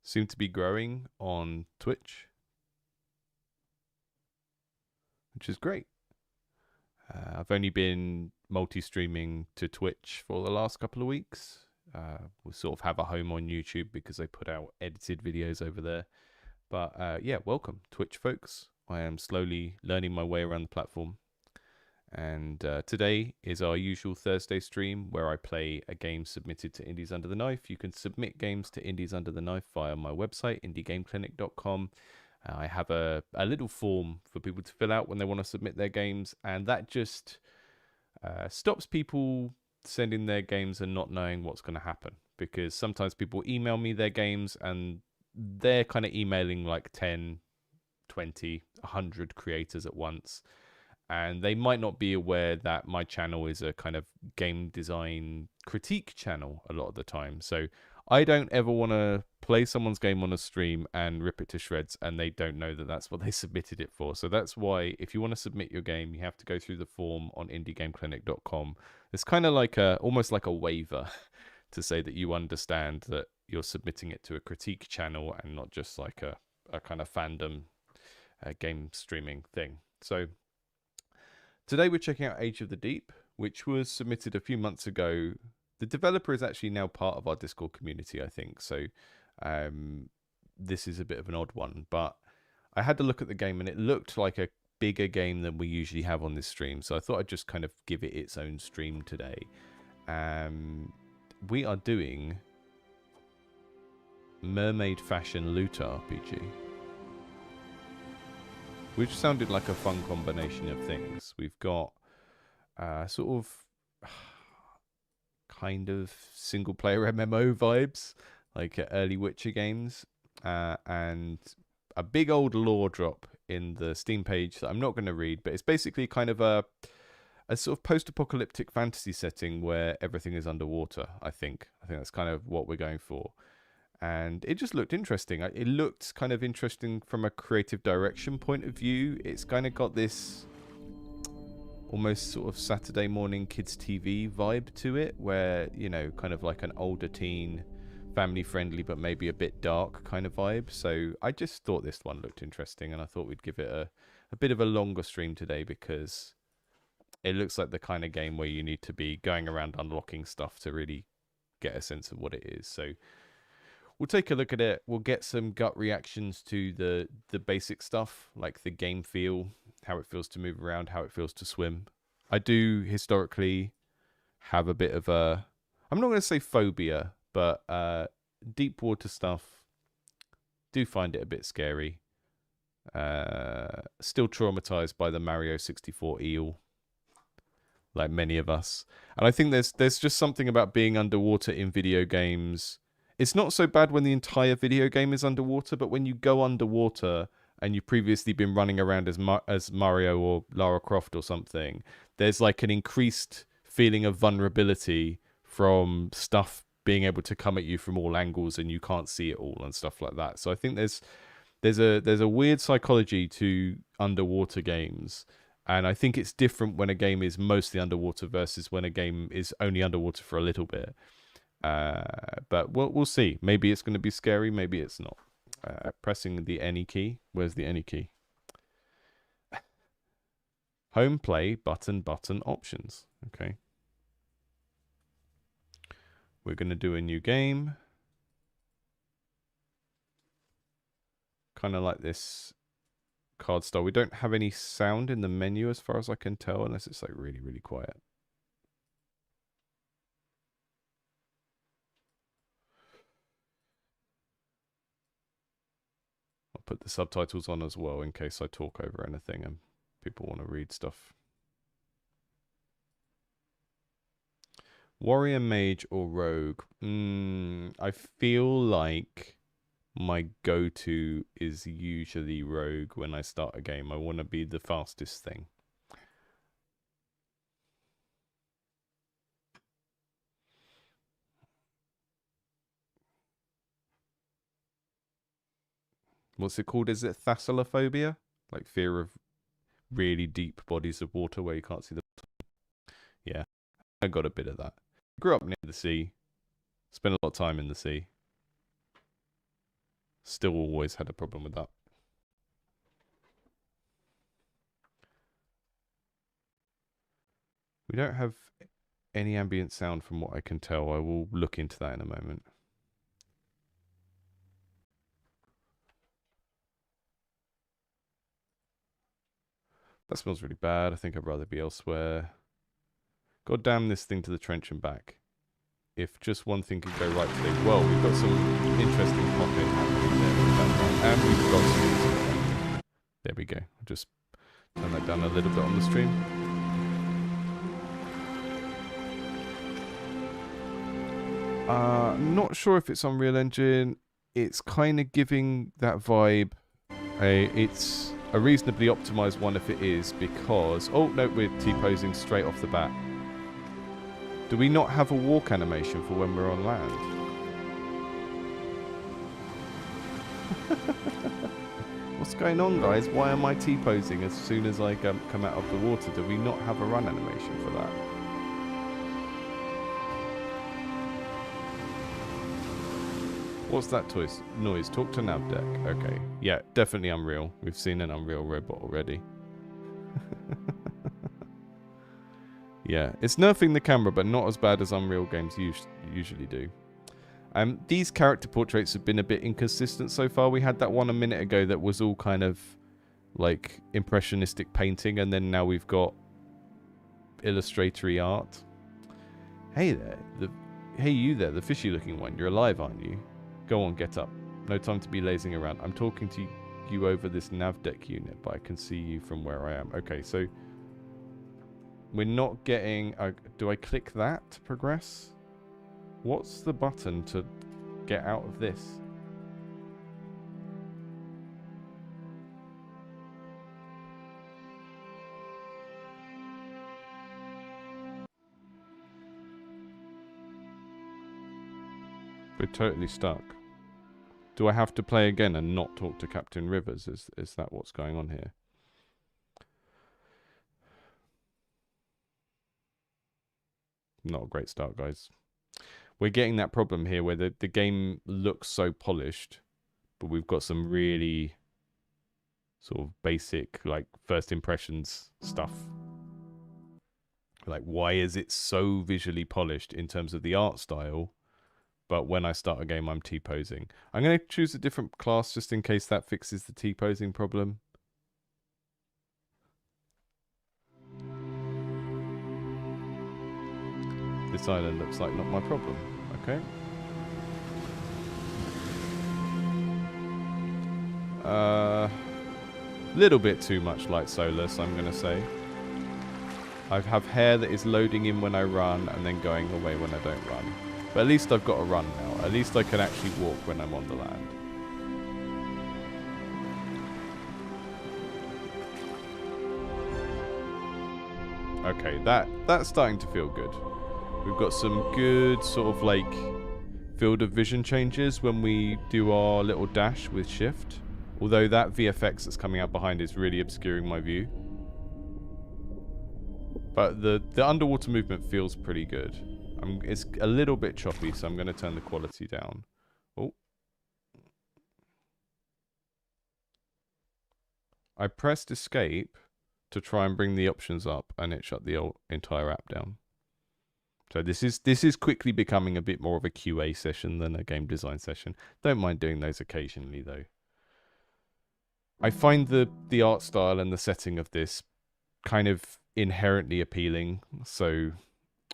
seem to be growing on Twitch, which is great. I've only been multi-streaming to Twitch for the last couple of weeks. We sort of have a home on YouTube because they put out edited videos over there. But yeah, welcome, Twitch folks. I am slowly learning my way around the platform. And today is our usual Thursday stream where I play a game submitted to Indies Under the Knife. You can submit games to Indies Under the Knife via my website, indiegameclinic.com. I have a little form for people to fill out when they want to submit their games, and that just stops people sending their games and not knowing what's going to happen. Because sometimes people email me their games and they're kind of emailing like 10, 20, 100 creators at once. And they might not be aware that my channel is a kind of game design critique channel a lot of the time. So I don't ever want to play someone's game on a stream and rip it to shreds, and they don't know that that's what they submitted it for. So that's why if you want to submit your game, you have to go through the form on indiegameclinic.com. It's kind of like almost like a waiver to say that you understand that you're submitting it to a critique channel and not just like a kind of fandom game streaming thing. So today we're checking out Age of the Deep, which was submitted a few months ago. The developer is actually now part of our Discord community, I think. So this is a bit of an odd one. But I had to look at the game and it looked like a bigger game than we usually have on this stream. So I thought I'd just kind of give it its own stream today. We are doing Mermaid Fashion Loot RPG, which sounded like a fun combination of things. We've got sort of kind of single player MMO vibes, like early Witcher games, and a big old lore drop in the Steam page that I'm not going to read, but it's basically kind of a sort of post-apocalyptic fantasy setting where everything is underwater, I think. I think that's kind of what we're going for. And it just looked interesting. It looked kind of interesting from a creative direction point of view. It's kind of got this almost sort of Saturday morning kids TV vibe to it, where, you know, kind of like an older teen, family friendly, but maybe a bit dark kind of vibe. So I just thought this one looked interesting, and I thought we'd give it a bit of a longer stream today because it looks like the kind of game where you need to be going around unlocking stuff to really get a sense of what it is. So we'll take a look at it. We'll get some gut reactions to the basic stuff, like the game feel, how it feels to move around, how it feels to swim. I do historically have a bit of a, I'm not going to say phobia, but deep water stuff, do find it a bit scary. Still traumatized by the Mario 64 eel, like many of us. And I think there's just something about being underwater in video games. It's not so bad when the entire video game is underwater, but when you go underwater and you've previously been running around as Mario or Lara Croft or something, there's like an increased feeling of vulnerability from stuff being able to come at you from all angles and you can't see it all and stuff like that. So I think there's a weird psychology to underwater games. And I think it's different when a game is mostly underwater versus when a game is only underwater for a little bit. But we'll see. Maybe it's going to be scary. Maybe it's not. Pressing the any key. Where's the any key? Home, play, button options. Okay. We're going to do a new game. Kind of like this card style. We don't have any sound in the menu as far as I can tell, unless it's like really, really quiet. I'll put the subtitles on as well in case I talk over anything and people want to read stuff. Warrior, mage, or rogue? I feel like my go-to is usually rogue when I start a game. I want to be the fastest thing. What's it called? Is it thalassophobia? Like fear of really deep bodies of water where you can't see the... Yeah, I got a bit of that. I grew up near the sea. Spent a lot of time in the sea. Still always had a problem with that. We don't have any ambient sound from what I can tell. I will look into that in a moment. That smells really bad. I think I'd rather be elsewhere. God damn this thing to the trench and back. If just one thing could go right today. Well, we've got some interesting popping happening there. And we've got some... There we go. I'll just turn that down a little bit on the stream. Not sure if it's Unreal Engine. It's kind of giving that vibe. It's a reasonably optimized one if it is, because... Oh, no, we're T-posing straight off the bat. Do we not have a walk animation for when we're on land? What's going on, guys? Why am I T-posing as soon as I come out of the water? Do we not have a run animation for that? What's that noise? Talk to Navdeck. Okay. Yeah, definitely Unreal. We've seen an Unreal robot already. Yeah, it's nerfing the camera, but not as bad as Unreal games usually do. These character portraits have been a bit inconsistent so far. We had that one a minute ago that was all kind of like impressionistic painting, and then now we've got illustratory art. Hey there, hey you there, the fishy looking one. You're alive, aren't you? Go on, get up. No time to be lazing around. I'm talking to you over this nav deck unit, but I can see you from where I am. Okay, so we're not getting... do I click that to progress? What's the button to get out of this? We're totally stuck. Do I have to play again and not talk to Captain Rivers? Is that what's going on here? Not a great start, guys. We're getting that problem here where the game looks so polished, but we've got some really sort of basic, like, first impressions stuff. Like, why is it so visually polished in terms of the art style, but when I start a game, I'm T-posing? I'm going to choose a different class just in case that fixes the T-posing problem. This island looks like not my problem. Okay. Little bit too much like Solus, I'm going to say. I have hair that is loading in when I run and then going away when I don't run. But at least I've got a run now. At least I can actually walk when I'm on the land. Okay, that's starting to feel good. We've got some good sort of like field of vision changes when we do our little dash with shift. Although that VFX that's coming out behind is really obscuring my view. But the underwater movement feels pretty good. It's a little bit choppy, so I'm going to turn the quality down. Oh. I pressed escape to try and bring the options up, and it shut the entire app down. So this is quickly becoming a bit more of a QA session than a game design session. Don't mind doing those occasionally, though. I find the art style and the setting of this kind of inherently appealing. So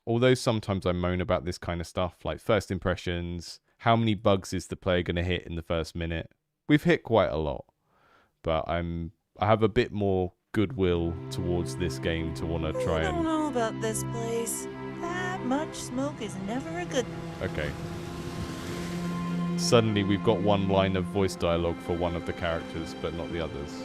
although sometimes I moan about this kind of stuff, like first impressions, how many bugs is the player going to hit in the first minute? We've hit quite a lot, but I have a bit more goodwill towards this game to want to try and... I don't know about this place. That much smoke is never a good... Okay. Suddenly we've got one line of voice dialogue for one of the characters, but not the others.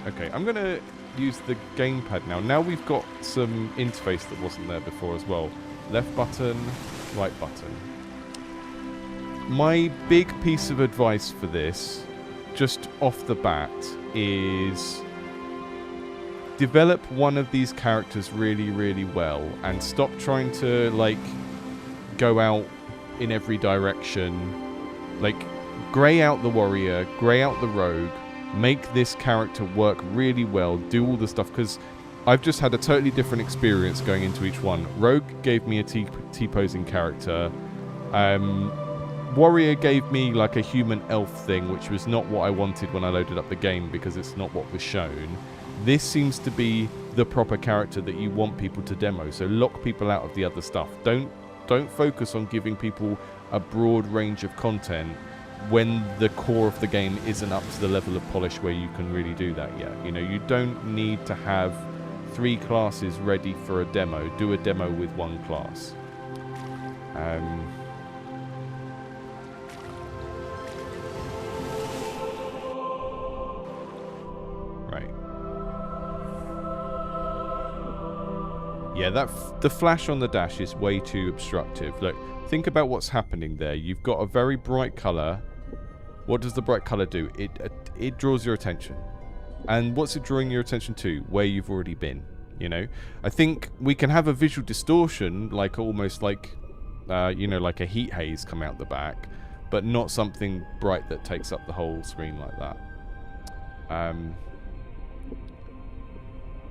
Okay, I'm going to use the gamepad now. Now we've got some interface that wasn't there before as well. Left button, right button. My big piece of advice for this, just off the bat, is develop one of these characters really, really well and stop trying to, like, go out in every direction Like, grey out the warrior, grey out the rogue, make this character work really well, do all the stuff, because I've just had a totally different experience going into each one. Rogue gave me a T-posing character. Warrior gave me like a human elf thing, which was not what I wanted when I loaded up the game because it's not what was shown. This seems to be the proper character that you want people to demo, so lock people out of the other stuff. Don't focus on giving people a broad range of content when the core of the game isn't up to the level of polish where you can really do that yet. You know, you don't need to have 3 classes ready for a demo. Do a demo with 1 class. Right. Yeah, the flash on the dash is way too obstructive. Look, think about what's happening there. You've got a very bright color. What does the bright color do? It draws your attention. And what's it drawing your attention to? Where you've already been, you know? I think we can have a visual distortion, like almost like, you know, like a heat haze come out the back, but not something bright that takes up the whole screen like that.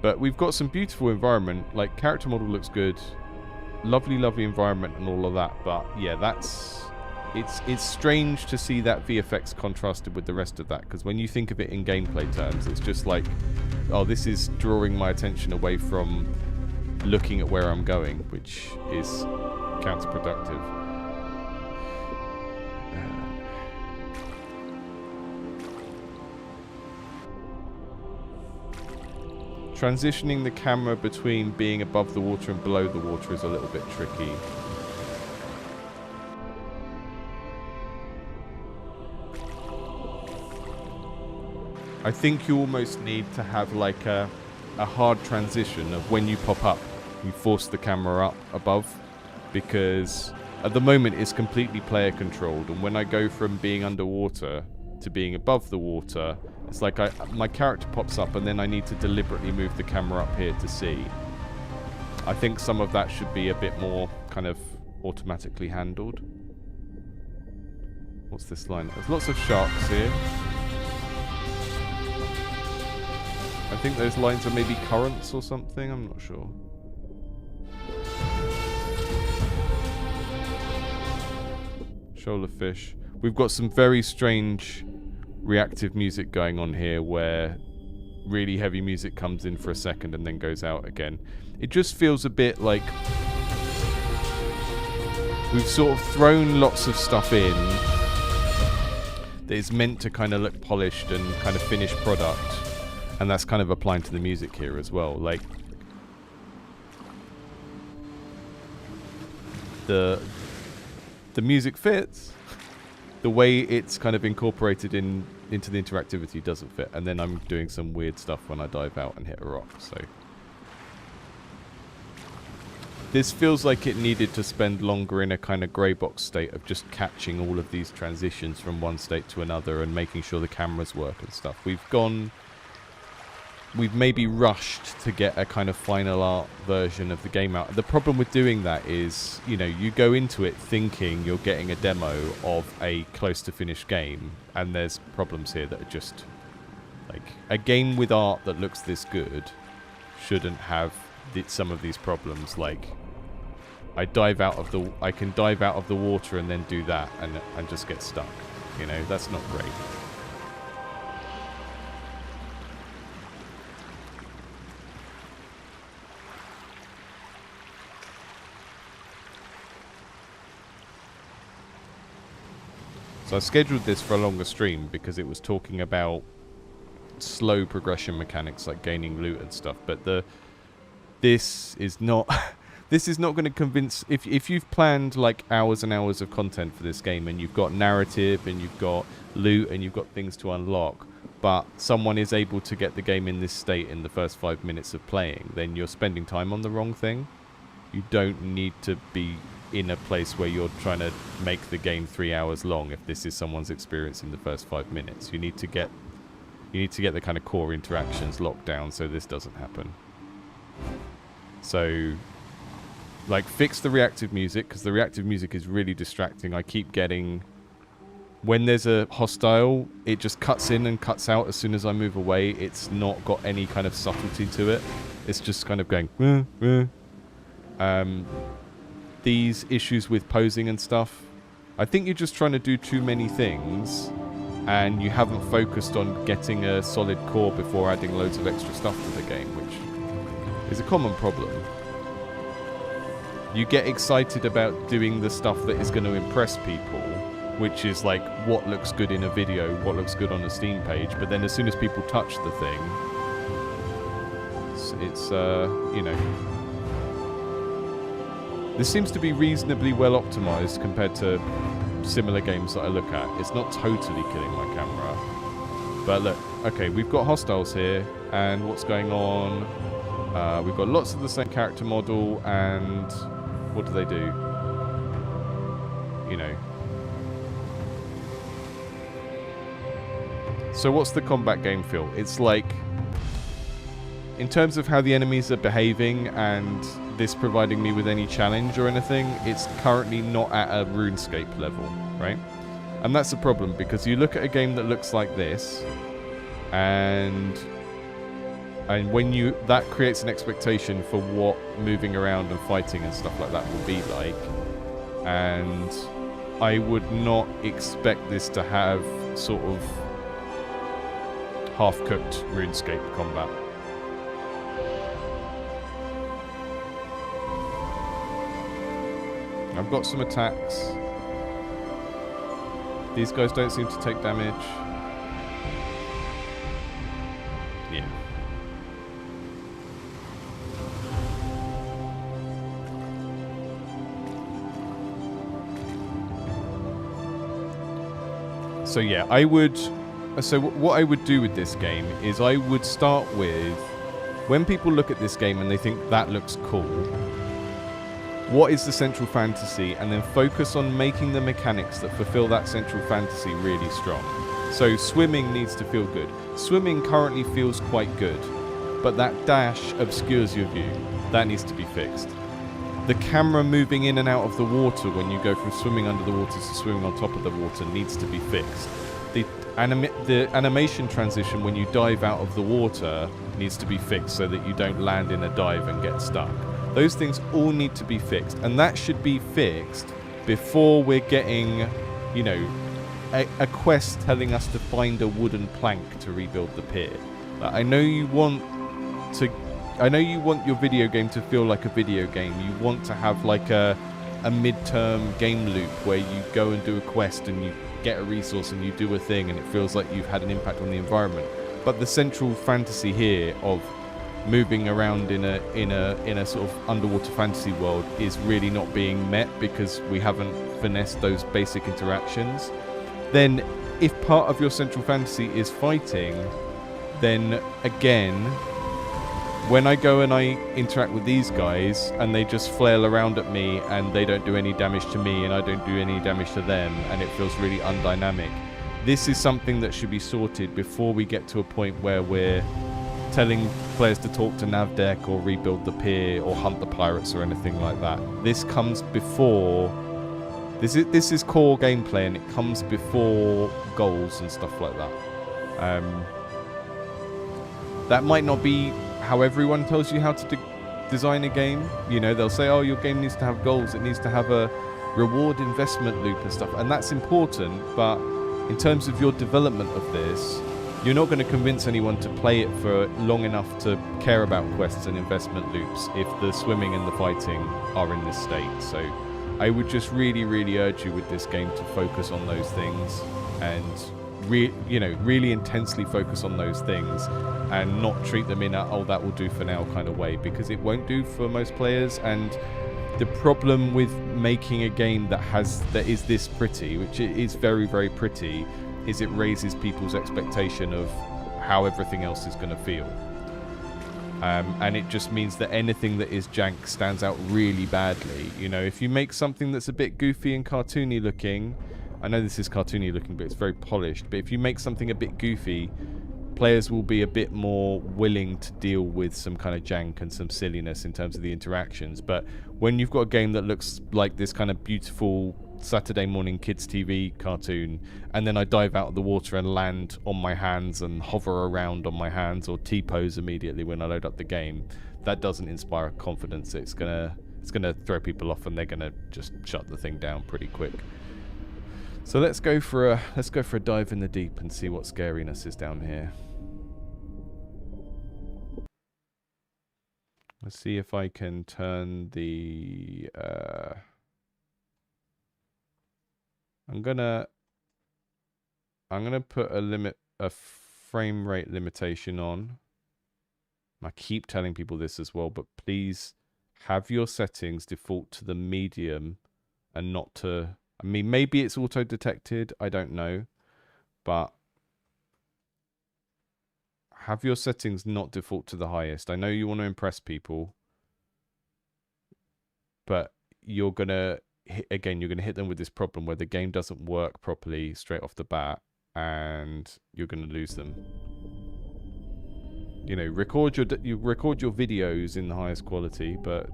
But we've got some beautiful environment, like character model looks good, lovely environment and all of that, but yeah, it's strange to see that VFX contrasted with the rest of that, because when you think of it in gameplay terms, it's just like, oh, this is drawing my attention away from looking at where I'm going, which is counterproductive. Transitioning the camera between being above the water and below the water is a little bit tricky. I think you almost need to have like a hard transition of when you pop up, you force the camera up above, because at the moment it's completely player controlled, and when I go from being underwater to being above the water, it's like my character pops up and then I need to deliberately move the camera up here to see. I think some of that should be a bit more kind of automatically handled. What's this line? There's lots of sharks here. I think those lines are maybe currents or something, I'm not sure. Shoal of fish. We've got some very strange reactive music going on here where really heavy music comes in for a second and then goes out again. It just feels a bit like we've sort of thrown lots of stuff in that is meant to kind of look polished and kind of finished product, and that's kind of applying to the music here as well. Like the music fits. The way it's kind of incorporated into the interactivity doesn't fit, and then I'm doing some weird stuff when I dive out and hit a rock, so this feels like it needed to spend longer in a kind of grey box state of just catching all of these transitions from one state to another and making sure the cameras work and stuff. We've maybe rushed to get a kind of final art version of the game out. The problem with doing that is, you know, you go into it thinking you're getting a demo of a close to finished game, and there's problems here that are just like, a game with art that looks this good shouldn't have some of these problems. Like, I can dive out of the water and then do that and just get stuck. You know, that's not great. So I scheduled this for a longer stream because it was talking about slow progression mechanics like gaining loot and stuff, but this is not this is not going to convince. If you've planned like hours and hours of content for this game and you've got narrative and you've got loot and you've got things to unlock, but someone is able to get the game in this state in the first 5 minutes of playing, then you're spending time on the wrong thing. You don't need to be in a place where you're trying to make the game 3 hours long if this is someone's experience in the first 5 minutes. You need to get the kind of core interactions locked down so this doesn't happen. So, like, fix the reactive music, because the reactive music is really distracting. I keep getting when there's a hostile, it just cuts in and cuts out as soon as I move away. It's not got any kind of subtlety to it. It's just kind of going, these issues with posing and stuff, I think you're just trying to do too many things and you haven't focused on getting a solid core before adding loads of extra stuff to the game, which is a common problem. You get excited about doing the stuff that is going to impress people, which is like what looks good in a video, what looks good on a Steam page, but then as soon as people touch the thing, it's you know, this seems to be reasonably well optimized compared to similar games that I look at. It's not totally killing my camera, but look, okay, we've got hostiles here, and what's going on? We've got lots of the same character model, and what do they do? You know. So what's the combat game feel? It's like, in terms of how the enemies are behaving and this providing me with any challenge or anything, it's currently not at a RuneScape level, right? And that's a problem, because you look at a game that looks like this, and when you, that creates an expectation for what moving around and fighting and stuff like that will be like, and I would not expect this to have sort of half-cooked RuneScape combat. I've got some attacks. These guys don't seem to take damage. Yeah. So yeah, I would... So what I would do with this game is I would start with, when people look at this game and they think that looks cool, what is the central fantasy, and then focus on making the mechanics that fulfill that central fantasy really strong. So swimming needs to feel good. Swimming currently feels quite good, but that dash obscures your view. That needs to be fixed. The camera moving in and out of the water when you go from swimming under the water to swimming on top of the water needs to be fixed. The animation transition when you dive out of the water needs to be fixed so that you don't land in a dive and get stuck. Those things all need to be fixed, and that should be fixed before we're getting, you know, a quest telling us to find a wooden plank to rebuild the pier. I know you want your video game to feel like a video game. You want to have like a mid-term game loop where you go and do a quest and you get a resource and you do a thing and it feels like you've had an impact on the environment. But the central fantasy here of moving around in a sort of underwater fantasy world is really not being met because we haven't finessed those basic interactions. Then if part of your central fantasy is fighting, then again, when I go and I interact with these guys and they just flail around at me and they don't do any damage to me and I don't do any damage to them and it feels really undynamic, this is something that should be sorted before we get to a point where we're telling players to talk to Navdeck or rebuild the pier or hunt the pirates or anything like that. This comes before... This is core gameplay, and it comes before goals and stuff like that. That might not be how everyone tells you how to design a game. You know, they'll say, oh, your game needs to have goals, it needs to have a reward investment loop and stuff, and that's important, but in terms of your development of this, you're not going to convince anyone to play it for long enough to care about quests and investment loops if the swimming and the fighting are in this state. So I would just really, really urge you with this game to focus on those things and really intensely focus on those things and not treat them in a, oh, that will do for now kind of way, because it won't do for most players. And the problem with making a game that is this pretty, which it is very, very pretty, is it raises people's expectation of how everything else is going to feel. And it just means that anything that is jank stands out really badly. You know, if you make something that's a bit goofy and cartoony looking, I know this is cartoony looking, but it's very polished, but if you make something a bit goofy, players will be a bit more willing to deal with some kind of jank and some silliness in terms of the interactions. But when you've got a game that looks like this kind of beautiful Saturday morning kids TV cartoon, and then I dive out of the water and land on my hands and hover around on my hands or T-pose immediately when I load up the game, that doesn't inspire confidence. It's gonna throw people off, and they're gonna just shut the thing down pretty quick. So let's go for a dive in the deep and see what scariness is down here. Let's see if I can turn the I'm gonna put a frame rate limitation on. I keep telling people this as well, but please have your settings default to the medium and not to, I mean, maybe it's auto detected, I don't know, but have your settings not default to the highest. I know you want to impress people, but you're gonna hit them with this problem where the game doesn't work properly straight off the bat, and you're gonna lose them. You know, record your videos in the highest quality, but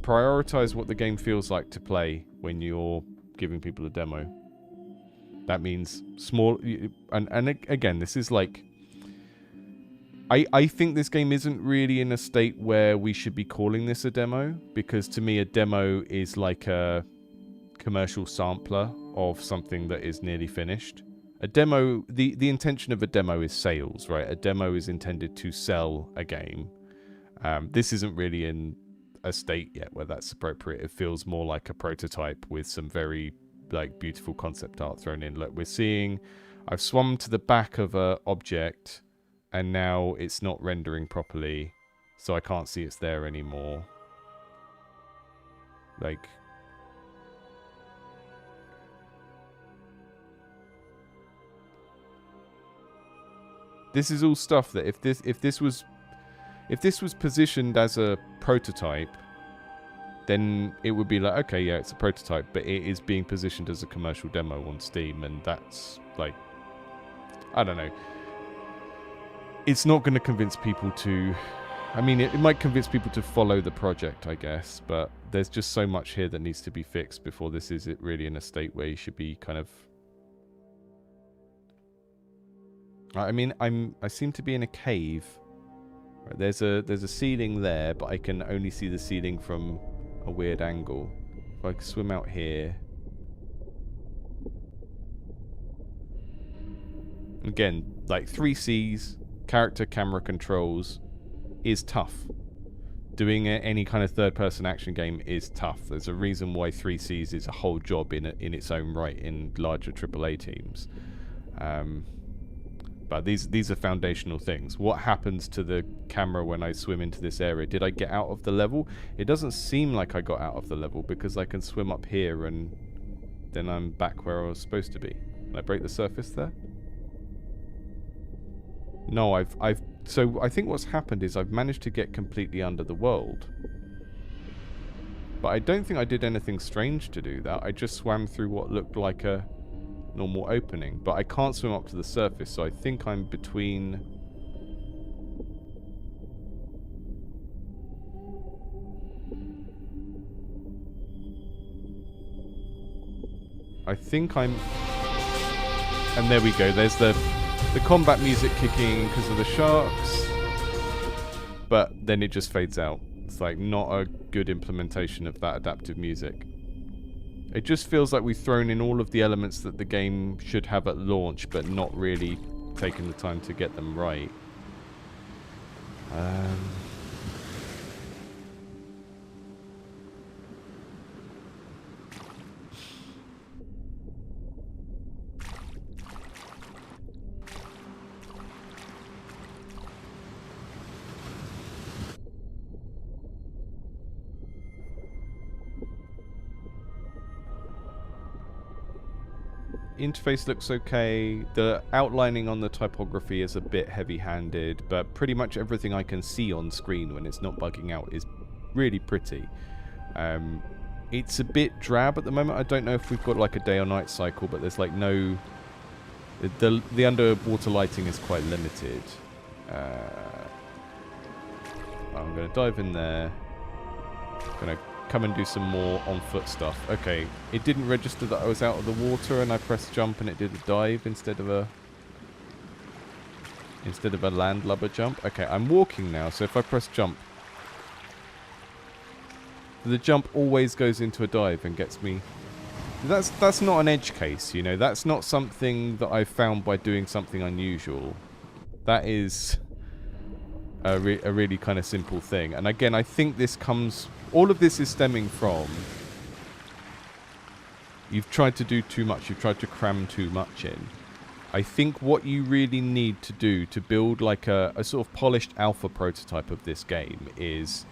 prioritize what the game feels like to play when you're giving people a demo. That means small, and again, this is like, I think this game isn't really in a state where we should be calling this a demo, because to me a demo is like a commercial sampler of something that is nearly finished. A demo, the intention of a demo is sales, right? A demo is intended to sell a game. This isn't really in a state yet where that's appropriate. It feels more like a prototype with some very like beautiful concept art thrown in. Look, we're seeing, I've swum to the back of a object, and now it's not rendering properly, so I can't see it's there anymore. Like, this is all stuff that if this was positioned as a prototype, then it would be like, okay, yeah, it's a prototype, but it is being positioned as a commercial demo on Steam, and that's like, I don't know. It's not going to convince people to, I mean, it might convince people to follow the project, I guess, but there's just so much here that needs to be fixed before this is really in a state where you should be kind of, I mean, I seem to be in a cave. Right, there's a ceiling there, but I can only see the ceiling from a weird angle. If I could swim out here. Again, like 3Cs, character camera controls is tough. Doing any kind of third-person action game is tough. There's a reason why 3Cs is a whole job in its own right in larger AAA teams. But these are foundational things. What happens to the camera when I swim into this area? Did I get out of the level? It doesn't seem like I got out of the level, because I can swim up here and then I'm back where I was supposed to be. Can I break the surface there? No, so I think what's happened is I've managed to get completely under the world. But I don't think I did anything strange to do that. I just swam through what looked like a normal opening, but I can't swim up to the surface, so I think I'm between. I think I'm, and there we go, there's the combat music kicking because of the sharks, but then it just fades out. It's like not a good implementation of that adaptive music. It just feels like we've thrown in all of the elements that the game should have at launch, but not really taken the time to get them right. Interface looks okay. The outlining on the typography is a bit heavy-handed, but pretty much everything I can see on screen when it's not bugging out is really pretty. It's a bit drab at the moment. I don't know if we've got like a day or night cycle, but there's like no... The underwater lighting is quite limited. I'm going to dive in there. Gonna come and do some more on foot stuff. Okay, it didn't register that I was out of the water, and I pressed jump, and it did a dive instead of a landlubber jump. Okay, I'm walking now, so if I press jump, the jump always goes into a dive and gets me. That's not an edge case, you know. That's not something that I've found by doing something unusual. That is a really kind of simple thing. And again, I think this comes... All of this is stemming from... You've tried to do too much. You've tried to cram too much in. I think what you really need to do to build like a sort of polished alpha prototype of this game is...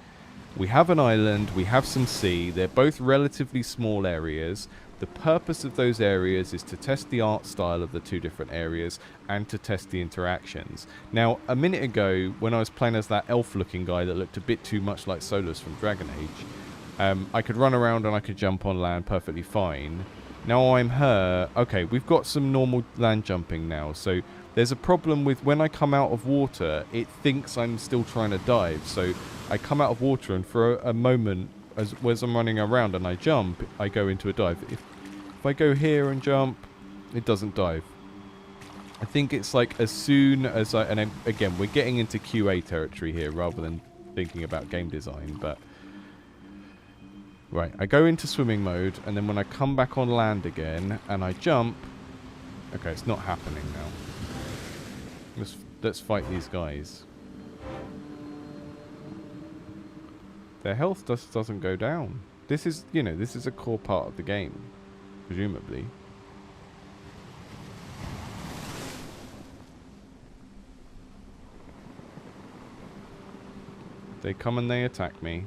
We have an island, we have some sea. They're both relatively small areas. The purpose of those areas is to test the art style of the two different areas and to test the interactions. Now, a minute ago, when I was playing as that elf-looking guy that looked a bit too much like Solus from Dragon Age, I could run around and I could jump on land perfectly fine. Now I'm her. Okay, we've got some normal land jumping now, so there's a problem with when I come out of water, it thinks I'm still trying to dive, so I come out of water and for a moment, as I'm running around and I jump, I go into a dive. If I go here and jump, it doesn't dive. I think it's like as soon as I... And again, we're getting into QA territory here rather than thinking about game design, but... Right, I go into swimming mode, and then when I come back on land again, and I jump... Okay, it's not happening now. Let's fight these guys. Their health just doesn't go down. This is, you know, this is a core part of the game. Presumably. They come and they attack me.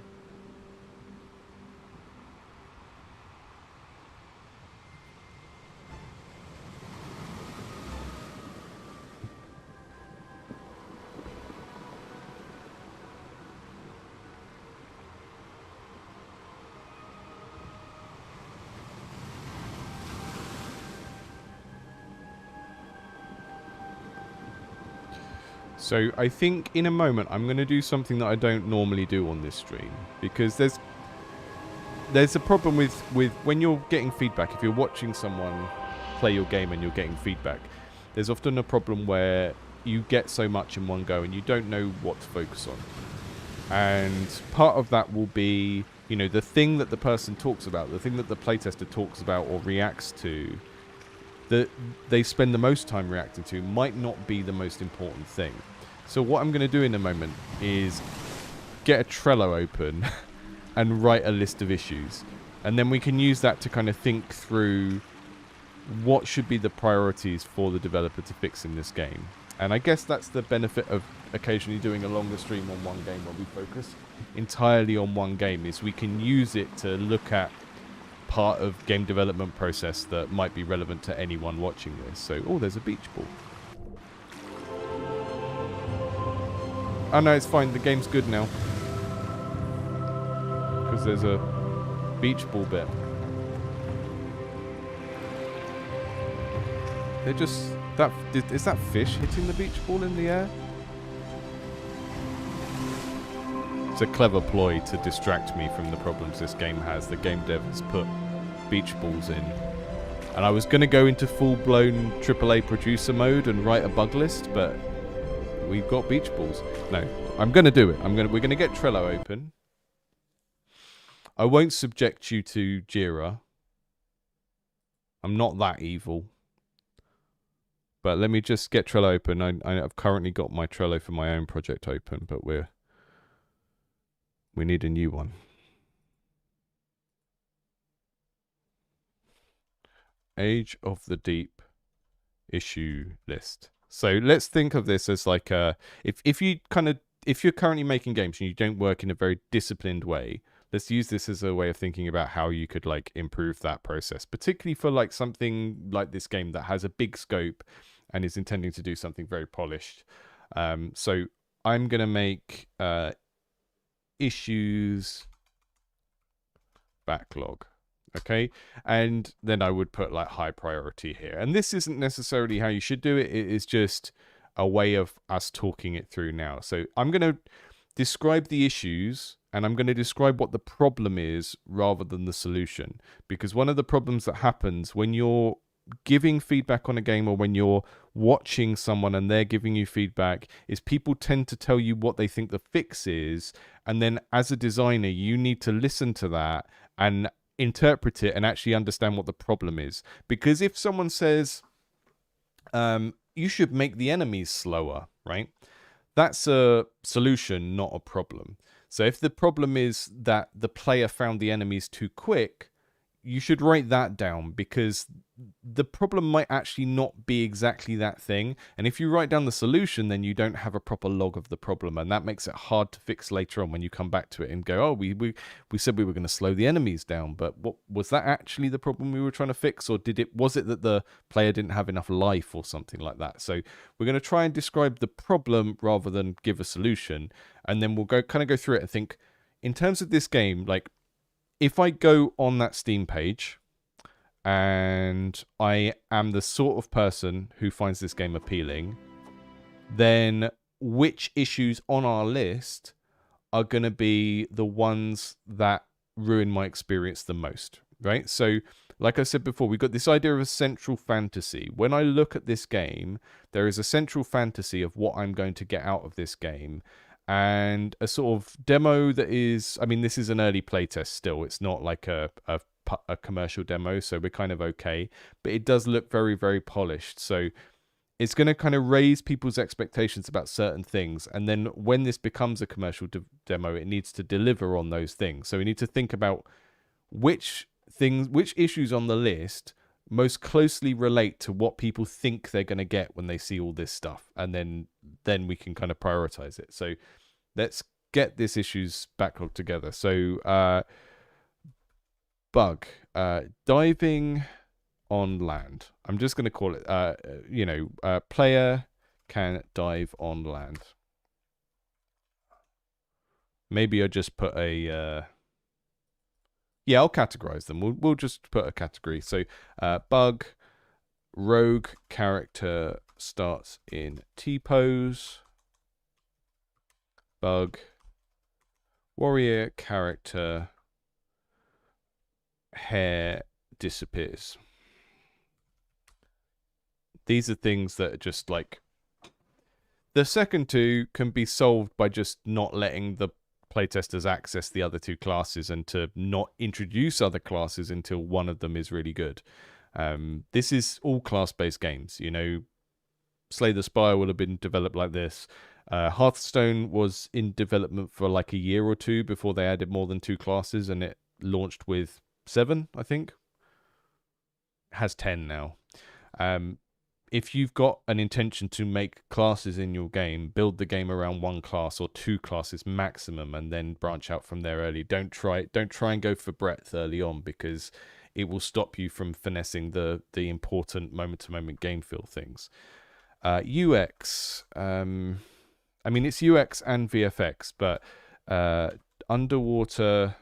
So I think in a moment I'm going to do something that I don't normally do on this stream, because there's a problem with when you're getting feedback. If you're watching someone play your game and you're getting feedback, there's often a problem where you get so much in one go and you don't know what to focus on. And part of that will be, you know, the thing that the person talks about, the thing that the playtester talks about or reacts to, that they spend the most time reacting to, might not be the most important thing. So what I'm going to do in a moment is get a Trello open and write a list of issues. And then we can use that to kind of think through what should be the priorities for the developer to fix in this game. And I guess that's the benefit of occasionally doing a longer stream on one game where we focus entirely on one game, is we can use it to look at part of game development process that might be relevant to anyone watching this. So, oh, there's a beach ball. Oh no, it's fine. The game's good now. Because there's a beach ball bit. They're just... Is that fish hitting the beach ball in the air? It's a clever ploy to distract me from the problems this game has. The game dev has put beach balls in. And I was going to go into full-blown AAA producer mode and write a bug list, but we've got beach balls. No, I'm going to do it. We're going to get Trello open. I won't subject you to Jira. I'm not that evil. But let me just get Trello open. I've currently got my Trello for my own project open, but we need a new one. Age of the Deep issue list. So let's think of this as like a, if you're currently making games and you don't work in a very disciplined way, let's use this as a way of thinking about how you could like improve that process, particularly for like something like this game that has a big scope and is intending to do something very polished. So I'm going to make issues backlog. Okay, and then I would put like high priority here. And this isn't necessarily how you should do it. It is just a way of us talking it through now. So I'm going to describe the issues and I'm going to describe what the problem is rather than the solution. Because one of the problems that happens when you're giving feedback on a game, or when you're watching someone and they're giving you feedback, is people tend to tell you what they think the fix is, and then as a designer you need to listen to that and interpret it and actually understand what the problem is. Because if someone says you should make the enemies slower, right, that's a solution, not a problem. So if the problem is that the player found the enemies too quick, you should write that down, because the problem might actually not be exactly that thing. And if you write down the solution, then you don't have a proper log of the problem, and that makes it hard to fix later on when you come back to it and go, oh, we said we were going to slow the enemies down, but what was that actually the problem we were trying to fix? Or was it that the player didn't have enough life or something like that? So we're going to try and describe the problem rather than give a solution, and then we'll go through it and think, in terms of this game, like, if I go on that Steam page and I am the sort of person who finds this game appealing, then which issues on our list are going to be the ones that ruin my experience the most, right? So, like I said before, we've got this idea of a central fantasy. When I look at this game, there is a central fantasy of what I'm going to get out of this game, and a sort of demo that is, I mean, this is an early playtest still. It's not like a commercial demo, so we're kind of okay. But it does look very, very polished. So it's going to kind of raise people's expectations about certain things. And then when this becomes a commercial demo, it needs to deliver on those things. So we need to think about which issues on the list most closely relate to what people think they're going to get when they see all this stuff, and then we can kind of prioritize it. So let's get this issues backlog together. So bug, diving on land. I'm just going to call it player can dive on land. Maybe I just put a yeah, I'll categorize them. We'll just put a category. So bug, rogue character starts in T-pose. Bug, warrior character hair disappears. These are things that are just like, the second two can be solved by just not letting the playtesters access the other two classes, and to not introduce other classes until one of them is really good. This is all class-based games. You know, Slay the Spire would have been developed like this. Hearthstone was in development for like a year or two before they added more than two classes, and it launched with 7, I think. It has 10 now. If you've got an intention to make classes in your game, build the game around one class or two classes maximum, and then branch out from there early. Don't try and go for breadth early on, because it will stop you from finessing the important moment-to-moment game feel things. UX. I mean, it's UX and VFX, but underwater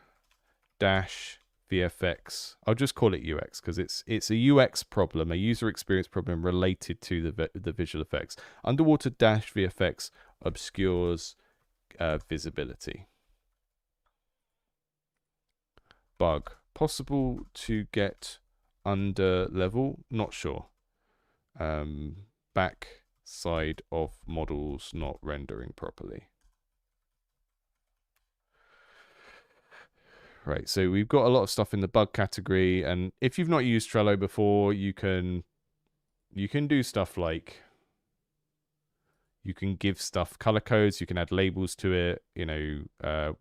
dash VFX. I'll just call it UX, because it's a UX problem, a user experience problem related to the visual effects. Underwater dash VFX obscures visibility. Bug. Possible to get under level? Not sure. Back side of models not rendering properly. Right, so we've got a lot of stuff in the bug category, and if you've not used Trello before, you can do stuff like, you can give stuff color codes, you can add labels to it, you know,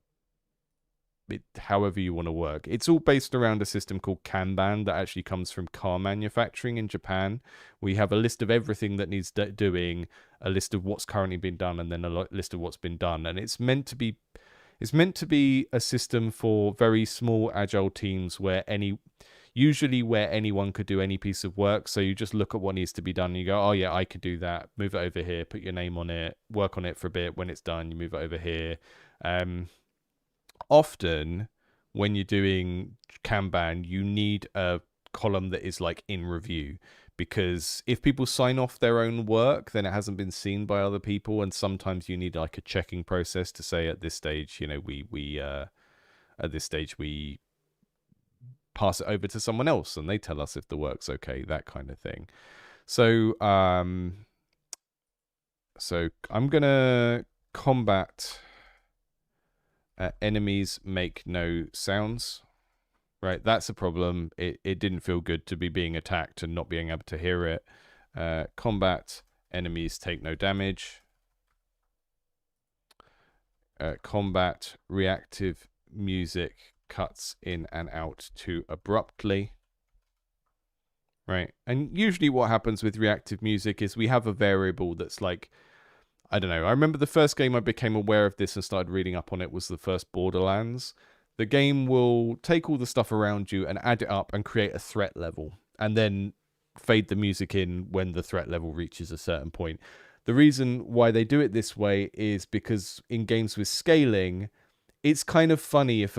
however you want to work. It's all based around a system called Kanban that actually comes from car manufacturing in Japan. We have a list of everything that needs doing, a list of what's currently been done, and then a list of what's been done. And it's meant to be a system for very small agile teams where anyone could do any piece of work. So you just look at what needs to be done and you go, oh yeah, I could do that. Move it over here, put your name on it, work on it for a bit. When it's done, you move it over here. Often when you're doing Kanban, you need a column that is like in review, because if people sign off their own work, then it hasn't been seen by other people, and sometimes you need like a checking process to say at this stage, we pass it over to someone else and they tell us if the work's okay, that kind of thing. So I'm gonna combat enemies make no sounds. Right, that's a problem. It didn't feel good to be being attacked and not being able to hear it. Combat enemies take no damage. Combat reactive music cuts in and out too abruptly. Right, and usually what happens with reactive music is we have a variable that's like, I don't know. I remember the first game I became aware of this and started reading up on it was the first Borderlands. The game will take all the stuff around you and add it up and create a threat level, and then fade the music in when the threat level reaches a certain point. The reason why they do it this way is because in games with scaling, it's kind of funny if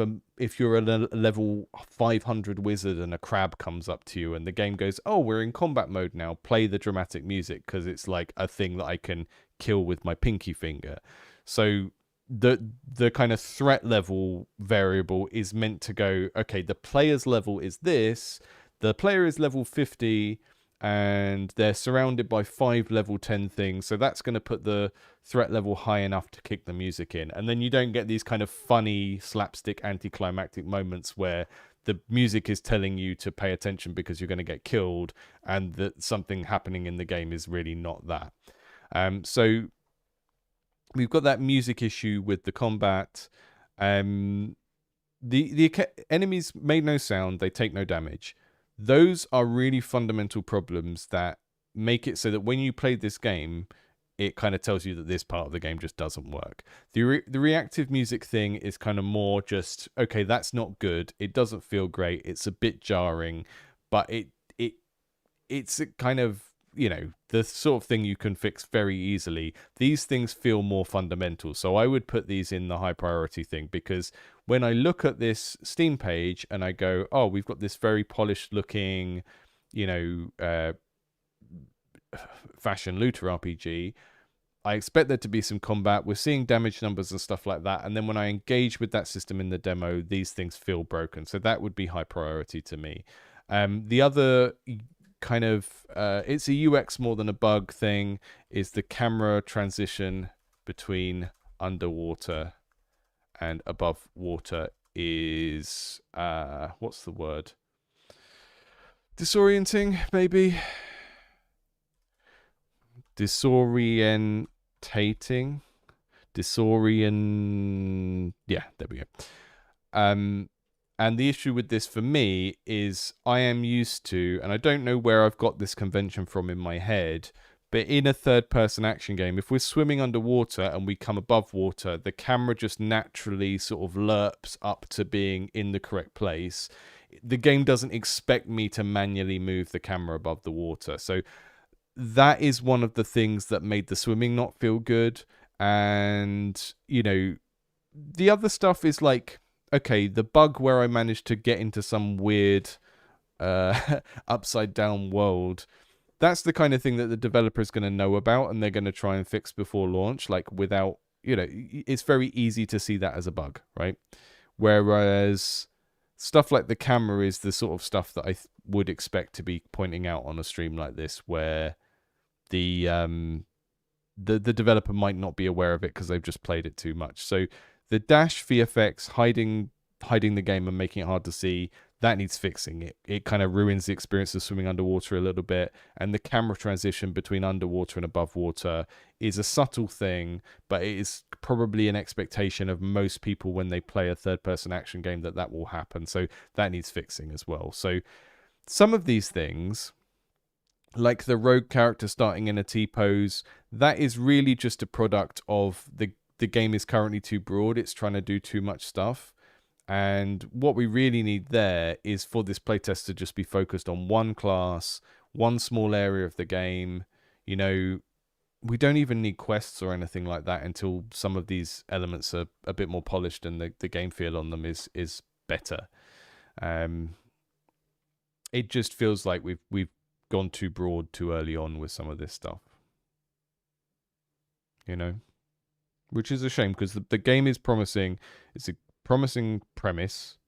you're a level 500 wizard and a crab comes up to you and the game goes, oh, we're in combat mode now, play the dramatic music, because it's like a thing that I can kill with my pinky finger. So the kind of threat level variable is meant to go, okay, the player's level is this, the player is level 50 and they're surrounded by 5 level 10 things, so that's going to put the threat level high enough to kick the music in. And then you don't get these kind of funny slapstick anticlimactic moments where the music is telling you to pay attention because you're going to get killed, and that something happening in the game is really not that. So we've got that music issue with the combat. The enemies made no sound, they take no damage. Those are really fundamental problems that make it so that when you play this game, it kind of tells you that this part of the game just doesn't work. The reactive music thing is kind of more just, okay, that's not good. It doesn't feel great. It's a bit jarring, but it's a kind of, the sort of thing you can fix very easily. These things feel more fundamental. So I would put these in the high priority thing, because when I look at this Steam page and I go, oh, we've got this very polished looking, fashion looter RPG, I expect there to be some combat. We're seeing damage numbers and stuff like that. And then when I engage with that system in the demo, these things feel broken. So that would be high priority to me. The other kind of it's a UX more than a bug thing is the camera transition between underwater and above water is what's the word, disorienting, maybe disorientating, yeah, there we go. And the issue with this for me is I am used to, and I don't know where I've got this convention from in my head, but in a third-person action game, if we're swimming underwater and we come above water, the camera just naturally sort of lerps up to being in the correct place. The game doesn't expect me to manually move the camera above the water. So that is one of the things that made the swimming not feel good. And, the other stuff is like, okay, the bug where I managed to get into some weird upside down world, that's the kind of thing that the developer is going to know about and they're going to try and fix before launch, like without, it's very easy to see that as a bug, right? Whereas stuff like the camera is the sort of stuff that I would expect to be pointing out on a stream like this, where the developer might not be aware of it because they've just played it too much. So the dash VFX hiding the game and making it hard to see, that needs fixing. It kind of ruins the experience of swimming underwater a little bit. And the camera transition between underwater and above water is a subtle thing, but it is probably an expectation of most people when they play a third-person action game that will happen. So that needs fixing as well. So some of these things, like the rogue character starting in a T-pose, that is really just a product of the game is currently too broad. It's trying to do too much stuff. And what we really need there is for this playtest to just be focused on one class, one small area of the game. We don't even need quests or anything like that until some of these elements are a bit more polished and the game feel on them is better. It just feels like we've gone too broad too early on with some of this stuff. You know? Which is a shame, because the game is promising. It's a promising premise.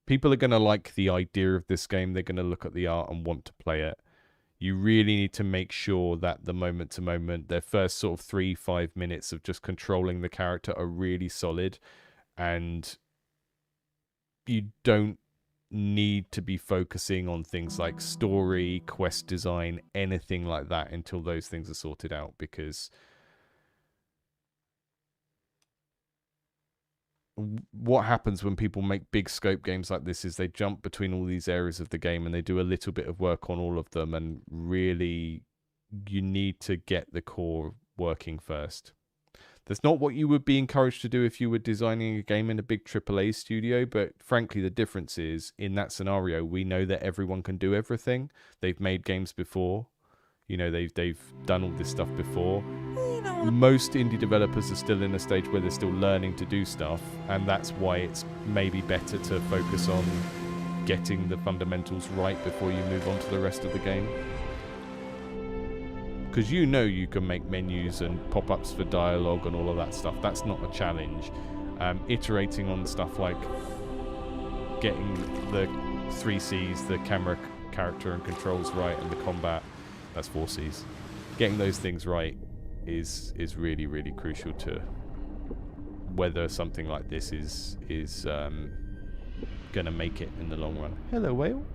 People are going to like the idea of this game. They're going to look at the art and want to play it. You really need to make sure that the moment to moment, their first sort of 3-5 minutes of just controlling the character are really solid. And you don't need to be focusing on things like story, quest design, anything like that until those things are sorted out, because what happens when people make big scope games like this is they jump between all these areas of the game and they do a little bit of work on all of them, and really you need to get the core working first. That's not what you would be encouraged to do if you were designing a game in a big AAA studio, but frankly the difference is, in that scenario, we know that everyone can do everything. They've made games before. You know, they've done all this stuff before. Most indie developers are still in a stage where they're still learning to do stuff, and that's why it's maybe better to focus on getting the fundamentals right before you move on to the rest of the game. Because you know you can make menus and pop-ups for dialogue and all of that stuff. That's not a challenge. Iterating on stuff like getting the 3 Cs, the camera, character and controls right, and the combat, that's 4 Cs. Getting those things right is really, really crucial to whether something like this is gonna make it in the long run. Hello, whale.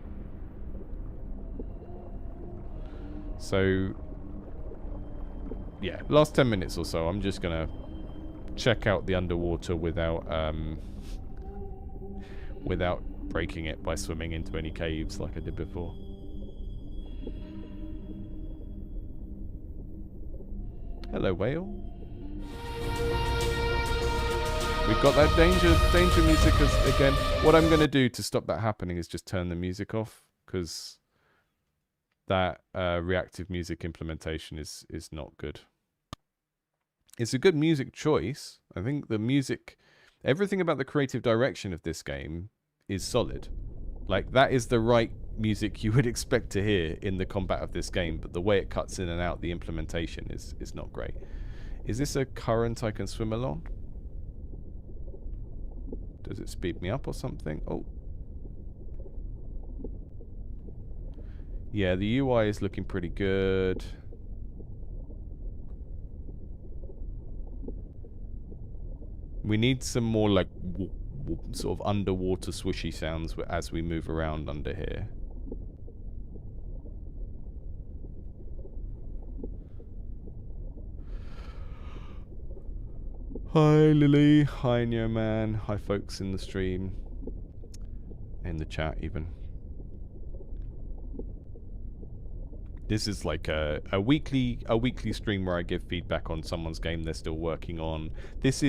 So yeah, last 10 minutes or so, I'm just gonna check out the underwater without breaking it by swimming into any caves like I did before. Hello, whale. We've got that danger music again. What I'm gonna do to stop that happening is just turn the music off, because that reactive music implementation is not good. It's a good music choice. I think the music, everything about the creative direction of this game is solid. Like, that is the right music you would expect to hear in the combat of this game, but the way it cuts in and out, the implementation is not great. Is this a current I can swim along? Does it speed me up or something? Oh. Yeah, the UI is looking pretty good. We need some more like sort of underwater swishy sounds as we move around under here. Hi Lily, hi Neoman, hi folks in the stream, in the chat even. This is like a weekly stream where I give feedback on someone's game they're still working on. This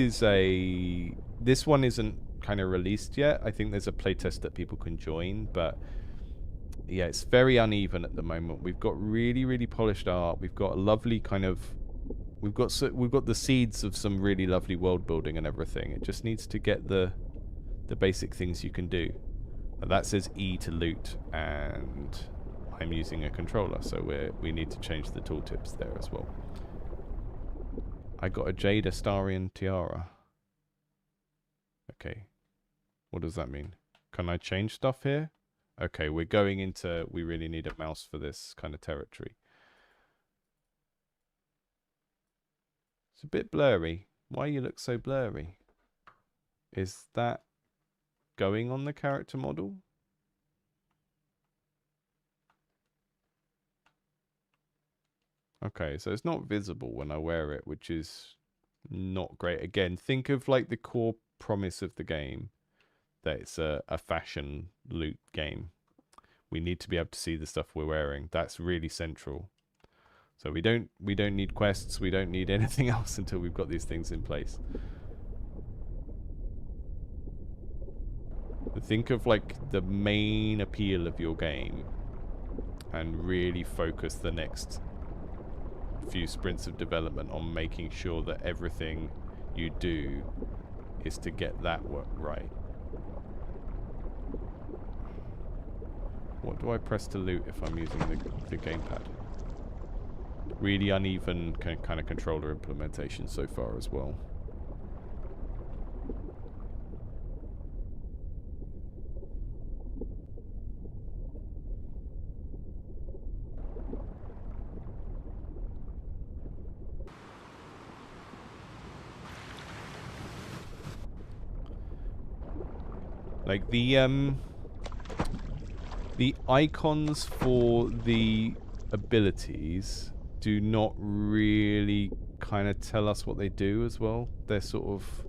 one isn't kind of released yet. I think there's a playtest that people can join, but yeah, it's very uneven at the moment. We've got really, really polished art. We've got a lovely kind of, we've got the seeds of some really lovely world building and everything. It just needs to get the basic things you can do. Now that says E to loot, and I'm using a controller, so we need to change the tooltips there as well. I got a Jade Astarian tiara. Okay. What does that mean? Can I change stuff here? Okay, we're going into, we really need a mouse for this kind of territory. It's a bit blurry. Why you look so blurry? Is that going on the character model? Okay, so it's not visible when I wear it, which is not great. Again, think of like the core promise of the game, that it's a fashion loot game. We need to be able to see the stuff we're wearing. That's really central. So we don't need quests, we don't need anything else until we've got these things in place. Think of like the main appeal of your game and really focus the next few sprints of development on making sure that everything you do is to get that work right. What do I press to loot if I'm using the gamepad? Really uneven kind of controller implementation so far as well. Like the icons for the abilities do not really kind of tell us what they do as well. They're sort of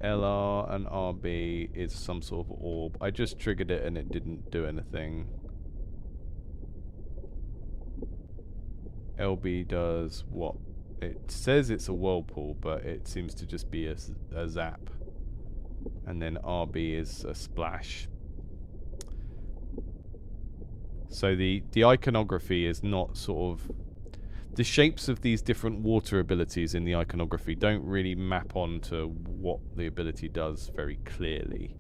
LR and RB is some sort of orb. I just triggered it and it didn't do anything. LB does what? It says it's a whirlpool, but it seems to just be a zap. And then RB is a splash. So the iconography is not sort of... The shapes of these different water abilities in the iconography don't really map onto what the ability does very clearly.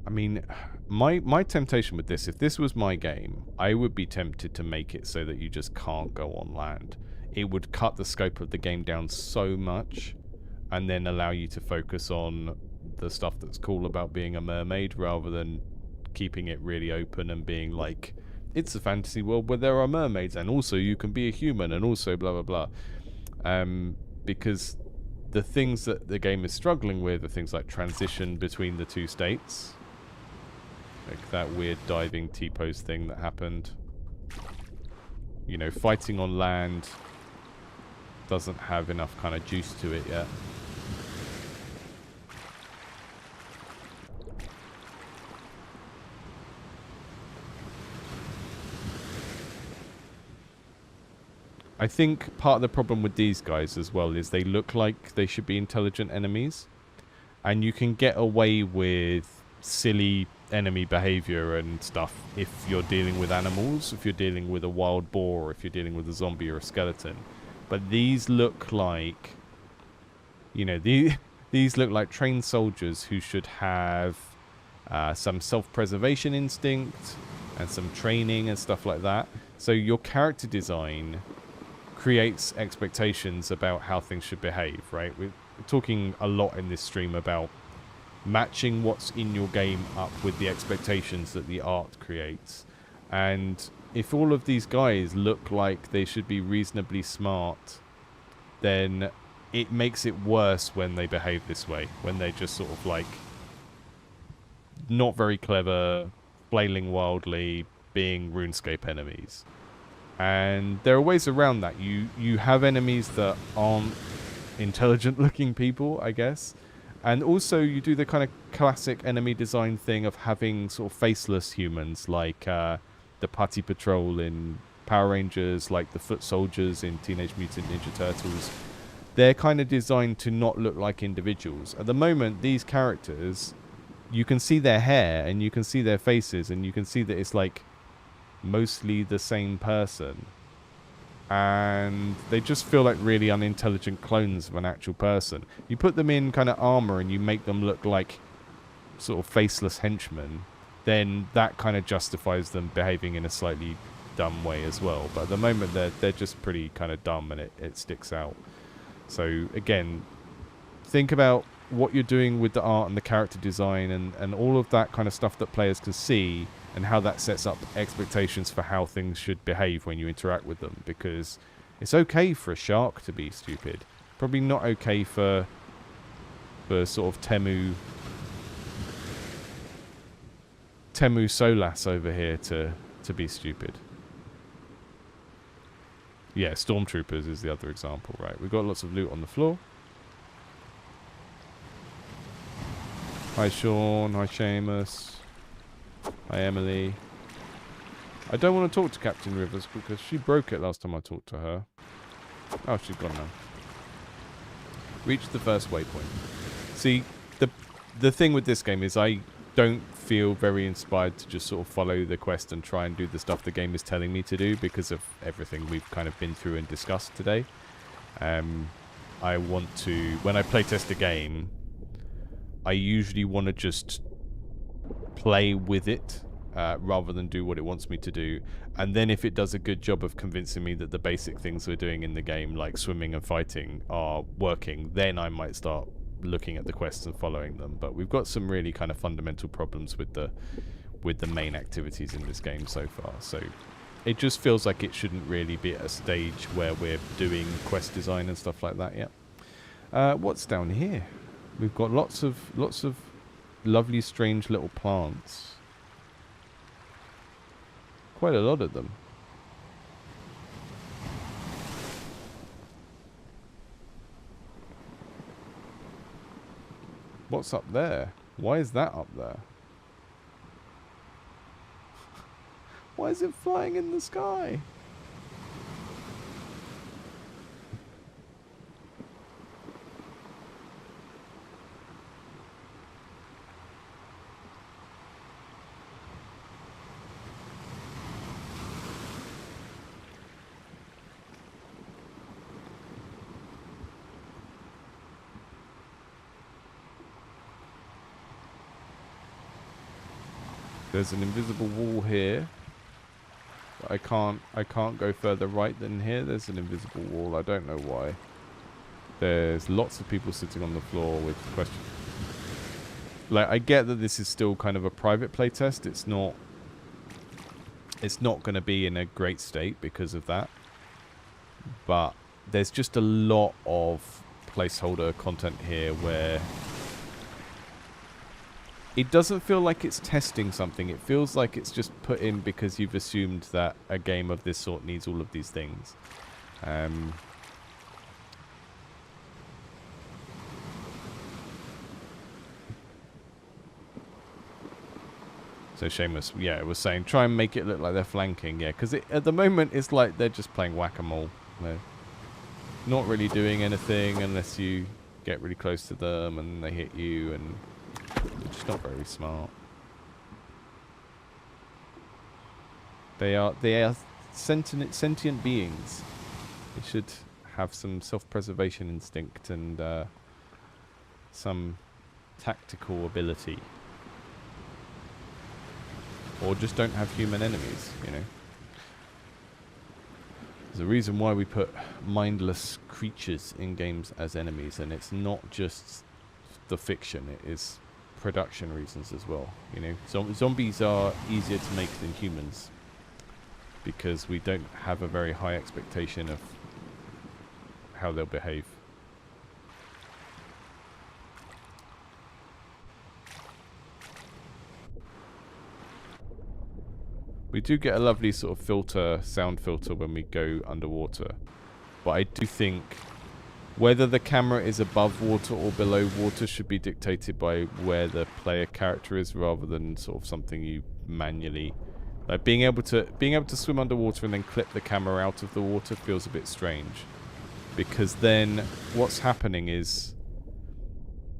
I mean, my temptation with this, if this was my game, I would be tempted to make it so that you just can't go on land. It would cut the scope of the game down so much and then allow you to focus on the stuff that's cool about being a mermaid rather than keeping it really open and being like, it's a fantasy world where there are mermaids and also you can be a human and also blah blah blah. Because the things that the game is struggling with are things like transition between the two states. Like that weird diving T-pose thing that happened. You know, fighting on land doesn't have enough kind of juice to it yet. I think part of the problem with these guys as well is they look like they should be intelligent enemies. And you can get away with silly enemy behavior and stuff if you're dealing with animals, if you're dealing with a wild boar, or if you're dealing with a zombie or a skeleton. But these look like, you know, these look like trained soldiers who should have some self-preservation instinct and some training and stuff like that. So your character design creates expectations about how things should behave, right? We're talking a lot in this stream about matching what's in your game up with the expectations that the art creates. And if all of these guys look like they should be reasonably smart, then it makes it worse when they behave this way, when they're just sort of like not very clever, flailing wildly, being RuneScape enemies. And there are ways around that. You have enemies that aren't intelligent looking people, I guess. And also you do the kind of classic enemy design thing of having sort of faceless humans, like the Putty Patrol in Power Rangers, like the Foot Soldiers in Teenage Mutant Ninja Turtles. They're kind of designed to not look like individuals. At the moment, these characters, you can see their hair and you can see their faces and you can see that it's like mostly the same person. And they just feel like really unintelligent clones of an actual person. You put them in kind of armor and you make them look like sort of faceless henchmen, then that kind of justifies them behaving in a slightly dumb way as well. But at the moment, they're just pretty kind of dumb and it sticks out. So again, think about what you're doing with the art and the character design and all of that kind of stuff that players can see, and how that sets up expectations for how things should behave when you interact with them. Because it's okay for a shark to be stupid. Probably not okay for sort of Temu Solas over here to be stupid. Yeah, Stormtroopers is the other example, right? We've got lots of loot on the floor. Hi Sean, hi Seamus. Hi, Emily. I don't want to talk to Captain Rivers because she broke it last time I talked to her. Oh, she's gone now. Reached the first waypoint. See, the thing with this game is I don't feel very inspired to just sort of follow the quest and try and do the stuff the game is telling me to do because of everything we've kind of been through and discussed today. I want to, when I playtest a game, I usually want to just play with it rather than do what it wants me to do. And then if it does a good job of convincing me that the basic things we're doing in the game, like swimming and fighting, are working, then I might start looking at the quests and following them. But we've got some really kind of fundamental problems with the main activities in this game so far. So it just feels like it shouldn't really be at a stage where we're doing quest design and stuff like that yet. What's down here? We've got lots of lovely, strange little plants. Quite a lot of them. What's up there? Why is that up there? Why is it flying in the sky? There's an invisible wall here. But I can't go further right than here. There's an invisible wall. I don't know why. There's lots of people sitting on the floor with questions. Like, I get that this is still kind of a private playtest. It's not going to be in a great state because of that. But there's just a lot of placeholder content here where it doesn't feel like it's testing something. It feels like it's just put in because you've assumed that a game of this sort needs all of these things. So Seamus, yeah, was saying try and make it look like they're flanking, yeah, because at the moment it's like they're just playing whack-a-mole. They're not really doing anything unless you get really close to them and they hit you, and they're just not very smart. They are sentient beings. They should have some self-preservation instinct and some tactical ability. Or just don't have human enemies, you know. There's a reason why we put mindless creatures in games as enemies, and it's not just the fiction, it is production reasons as well, you know. Zombies are easier to make than humans because we don't have a very high expectation of how they'll behave. We do get a lovely sort of filter, sound filter when we go underwater. But I do think whether the camera is above water or below water should be dictated by where the player character is rather than sort of something you manually... Like being able to swim underwater and then clip the camera out of the water feels a bit strange. Because then what's happening is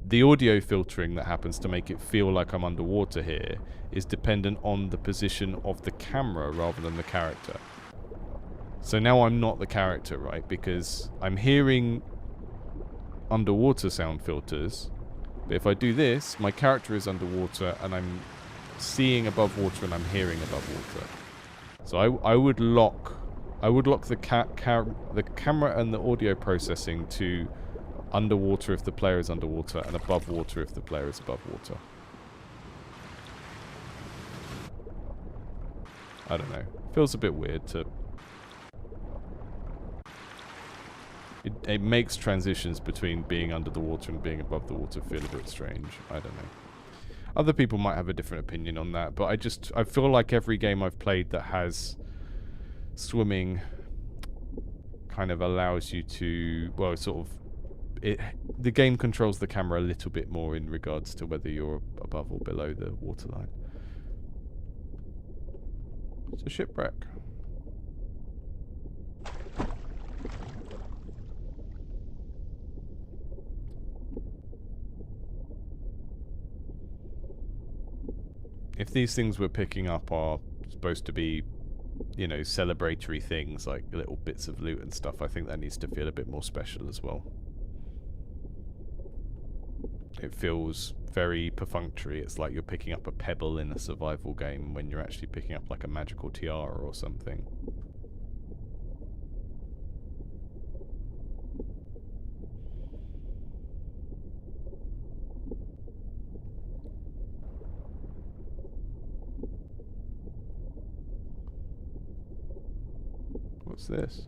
the audio filtering that happens to make it feel like I'm underwater here is dependent on the position of the camera rather than the character. So now I'm not the character, right? Because I'm hearing underwater sound filters, but if I do this, my character is underwater and I'm seeing above water and I'm hearing above water. So I would lock the camera and the audio processing to underwater if the player is underwater and above water if the player is above water. I don't know. Feels a bit weird to... It makes transitions between being under the water and being above the water feel a bit strange. I don't know. Other people might have a different opinion on that, but I feel like every game I've played that has swimming kind of allows you to, well, sort of, the game controls the camera a little bit more in regards to whether you're above or below the waterline. It's a shipwreck. If these things we're picking up are supposed to be, you know, celebratory things like little bits of loot and stuff, I think that needs to feel a bit more special as well. It feels very perfunctory. It's like you're picking up a pebble in a survival game when you're actually picking up like a magical tiara or something. What's this?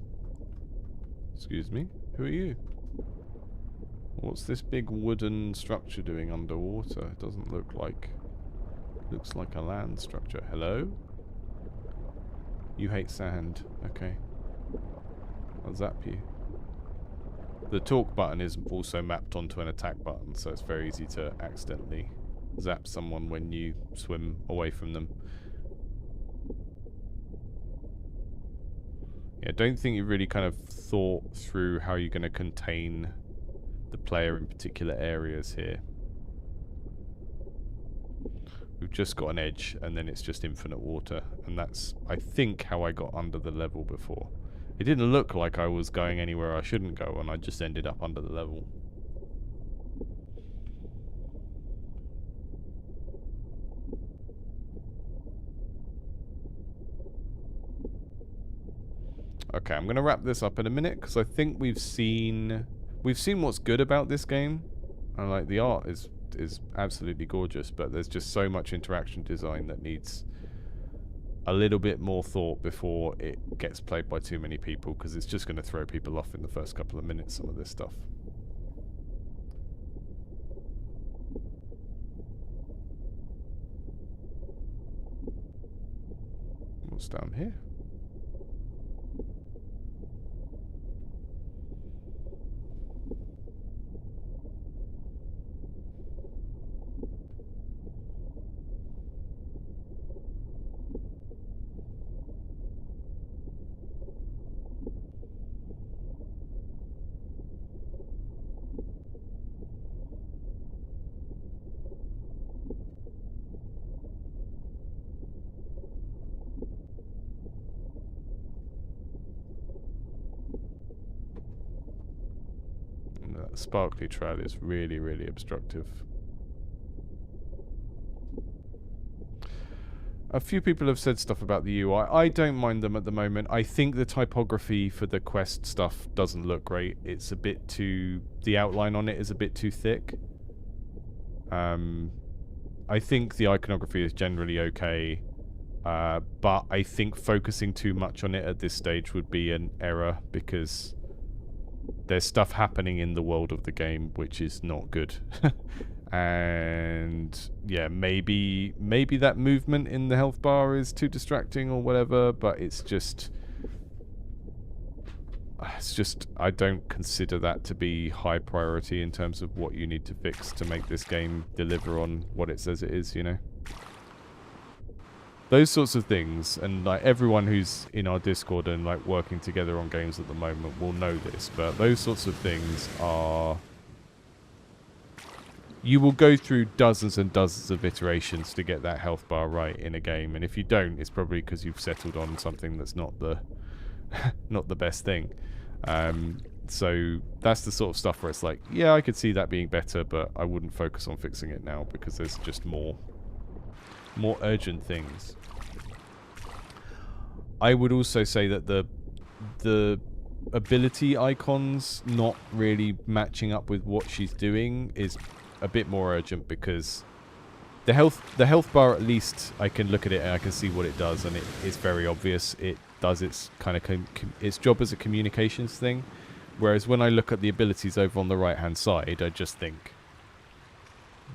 Excuse me? Who are you? What's this big wooden structure doing underwater? It doesn't look like... Looks like a land structure. Hello? You hate sand. Okay. I'll zap you. The talk button is also mapped onto an attack button, so it's very easy to accidentally zap someone when you swim away from them. Yeah, I don't think you've really kind of thought through how you're going to contain the player in particular areas here. We've just got an edge, and then it's just infinite water, and that's, I think, how I got under the level before. It didn't look like I was going anywhere I shouldn't go, and I just ended up under the level. Okay, I'm going to wrap this up in a minute, because I think we've seen what's good about this game. And like, the art is absolutely gorgeous, but there's just so much interaction design that needs a little bit more thought before it gets played by too many people, because it's just going to throw people off in the first couple of minutes, some of this stuff. What's down here? That sparkly trail is really, really obstructive. A few people have said stuff about the UI. I don't mind them at the moment. I think the typography for the quest stuff doesn't look great. It's a bit too... The outline on it is a bit too thick. I think the iconography is generally okay. But I think focusing too much on it at this stage would be an error, because there's stuff happening in the world of the game which is not good. And yeah, maybe that movement in the health bar is too distracting or whatever, but it's just I don't consider that to be high priority in terms of what you need to fix to make this game deliver on what it says it is, you know. Those sorts of things, and like everyone who's in our Discord and like working together on games at the moment will know this, but those sorts of things are... You will go through dozens and dozens of iterations to get that health bar right in a game, and if you don't, it's probably because you've settled on something that's not the not the best thing. So that's the sort of stuff where it's like, yeah, I could see that being better, but I wouldn't focus on fixing it now because there's just more urgent things. I would also say that the ability icons not really matching up with what she's doing is a bit more urgent, because the health bar, at least I can look at it and I can see what it does, and it is very obvious. It does its kind of its job as a communications thing, whereas when I look at the abilities over on the right hand side, I just think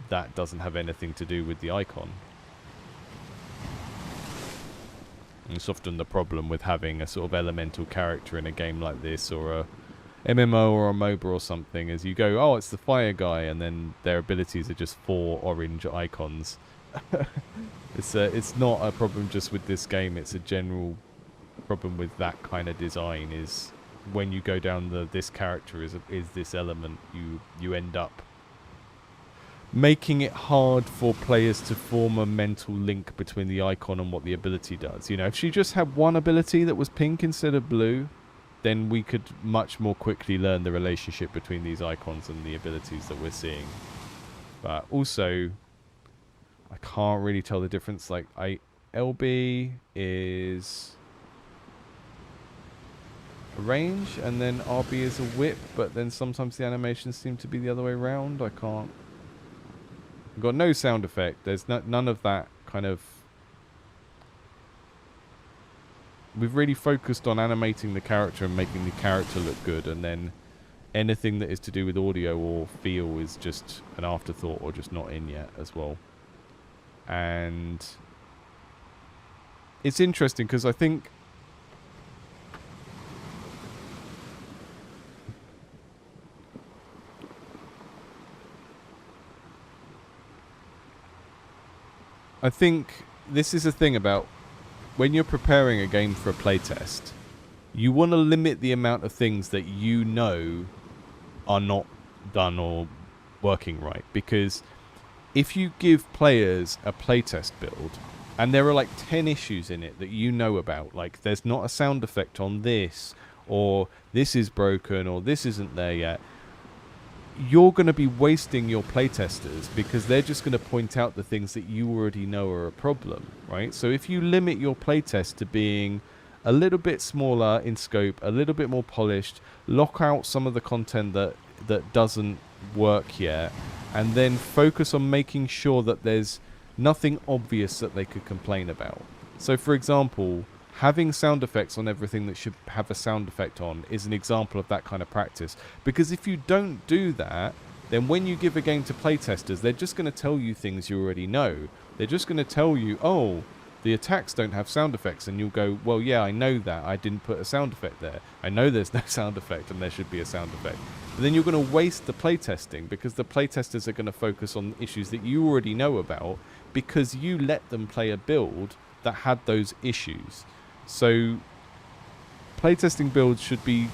that doesn't have anything to do with the icon. And it's often the problem with having a sort of elemental character in a game like this, or a MMO or a MOBA or something, is you go, oh, it's the fire guy, and then their abilities are just 4 orange icons. It's not a problem just with this game, it's a general problem with that kind of design, is when you go down this character is this element, you end up making it hard for players to form a mental link between the icon and what the ability does. You know, if she just had one ability that was pink instead of blue, then we could much more quickly learn the relationship between these icons and the abilities that we're seeing. But also, I can't really tell the difference. Like, LB is a range, and then RB is a whip, but then sometimes the animations seem to be the other way around. I can't. We've got no sound effect. There's none of that kind of... We've really focused on animating the character and making the character look good, and then anything that is to do with audio or feel is just an afterthought or just not in yet as well. And it's interesting because I think this is a thing about when you're preparing a game for a playtest, you want to limit the amount of things that you know are not done or working right. Because if you give players a playtest build and there are like 10 issues in it that you know about, like there's not a sound effect on this, or this is broken, or this isn't there yet, you're going to be wasting your playtesters because they're just going to point out the things that you already know are a problem, right? So if you limit your playtest to being a little bit smaller in scope, a little bit more polished, lock out some of the content that doesn't work yet, and then focus on making sure that there's nothing obvious that they could complain about. So for example, having sound effects on everything that should have a sound effect on is an example of that kind of practice. Because if you don't do that, then when you give a game to playtesters, they're just going to tell you things you already know. They're just going to tell you, oh, the attacks don't have sound effects, and you'll go, well, yeah, I know that. I didn't put a sound effect there. I know there's no sound effect, and there should be a sound effect. But then you're going to waste the playtesting, because the playtesters are going to focus on issues that you already know about, because you let them play a build that had those issues. So playtesting builds should be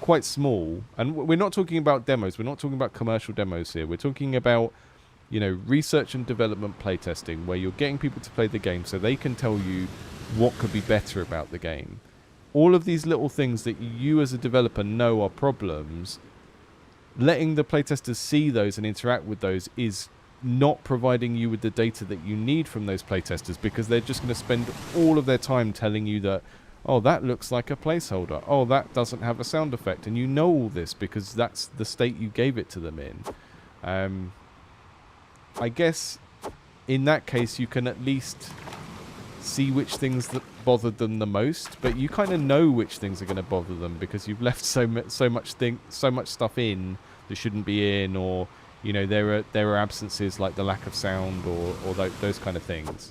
quite small, and we're not talking about demos, we're not talking about commercial demos here, we're talking about, you know, research and development playtesting, where you're getting people to play the game so they can tell you what could be better about the game. All of these little things that you as a developer know are problems, letting the playtesters see those and interact with those is not providing you with the data that you need from those playtesters, because they're just going to spend all of their time telling you that, oh, that looks like a placeholder, oh, that doesn't have a sound effect, and you know all this because that's the state you gave it to them in. I guess in that case you can at least see which things that bothered them the most, but you kind of know which things are going to bother them because you've left so much stuff in that shouldn't be in, or you know, there are absences like the lack of sound or those kind of things.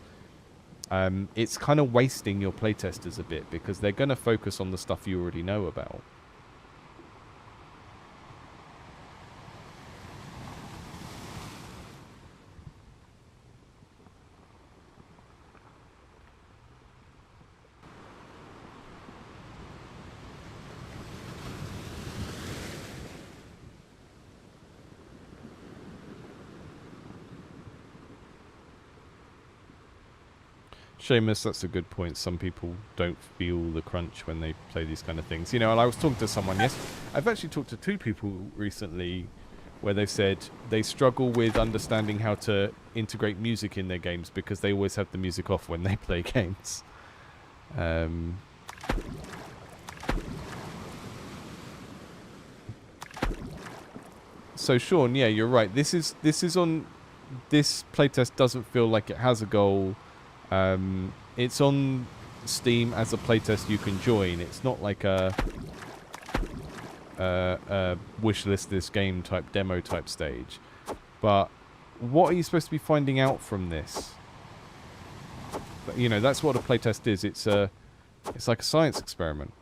It's kind of wasting your playtesters a bit because they're going to focus on the stuff you already know about. Seamus, that's a good point. Some people don't feel the crunch when they play these kind of things. You know, and I was talking to someone I've actually talked to 2 people recently where they've said they struggle with understanding how to integrate music in their games because they always have the music off when they play games. So Sean, yeah, you're right. This playtest doesn't feel like it has a goal. It's on Steam as a playtest you can join. It's not like a wishlist this game type demo type stage. But what are you supposed to be finding out from this? You know, that's what a playtest is. It's like a science experiment.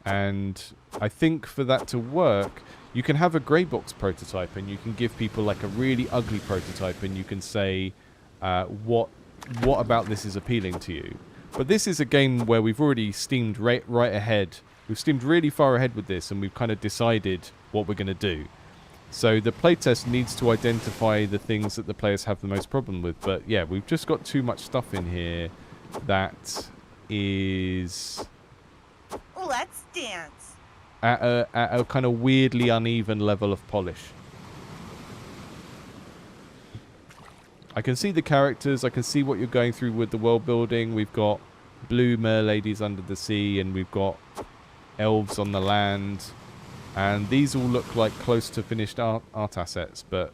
And I think for that to work, you can have a grey box prototype and you can give people like a really ugly prototype and you can say, what about this is appealing to you? But this is a game where we've already steamed right ahead. We've steamed really far ahead with this and we've kind of decided what we're going to do. So the playtest needs to identify the things that the players have the most problem with. But yeah, we've just got too much stuff in here that is Let's dance. at a kind of weirdly uneven level of polish. I can see the characters, I can see what you're going through with the world building. We've got blue merladies under the sea, and we've got elves on the land. And these all look like close to finished art assets, but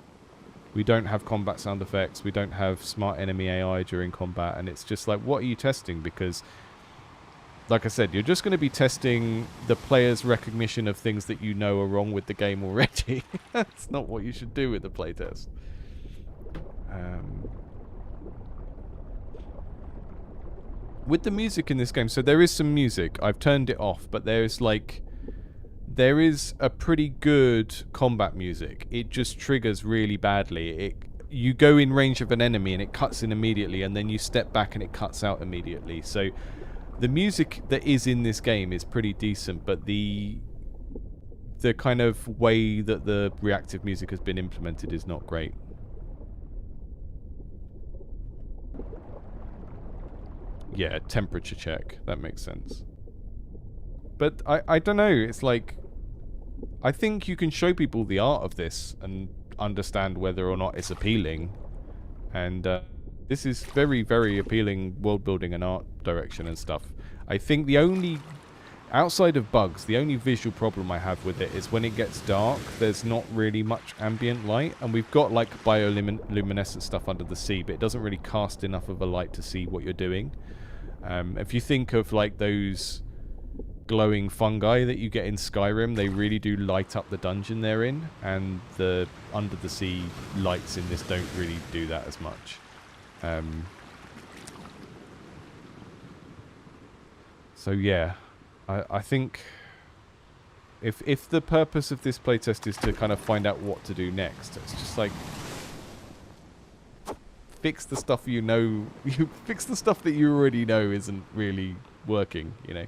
we don't have combat sound effects, we don't have smart enemy AI during combat, and it's just like, what are you testing? Because, like I said, you're just going to be testing the player's recognition of things that you know are wrong with the game already. That's not what you should do with the playtest. With the music in this game, so there is some music. I've turned it off, but there is a pretty good combat music. It just triggers really badly. You go in range of an enemy and it cuts in immediately, and then you step back and it cuts out immediately. So the music that is in this game is pretty decent, but the kind of way that the reactive music has been implemented is not great. Yeah, temperature check. That makes sense. But I don't know. It's like, I think you can show people the art of this and understand whether or not it's appealing. And this is very, very appealing world building and art direction and stuff. I think the only, outside of bugs, the only visual problem I have with it is when it gets dark, there's not really much ambient light. And we've got like bioluminescent stuff under the sea, but it doesn't really cast enough of a light to see what you're doing. If you think of like those glowing fungi that you get in Skyrim, they really do light up the dungeon they're in, and the under the sea lights in this don't really do that as much. So yeah, I think if the purpose of this playtest is to kind of find out what to do next, it's just like, fix the stuff you know. You fix the stuff that you already know isn't really working, you know.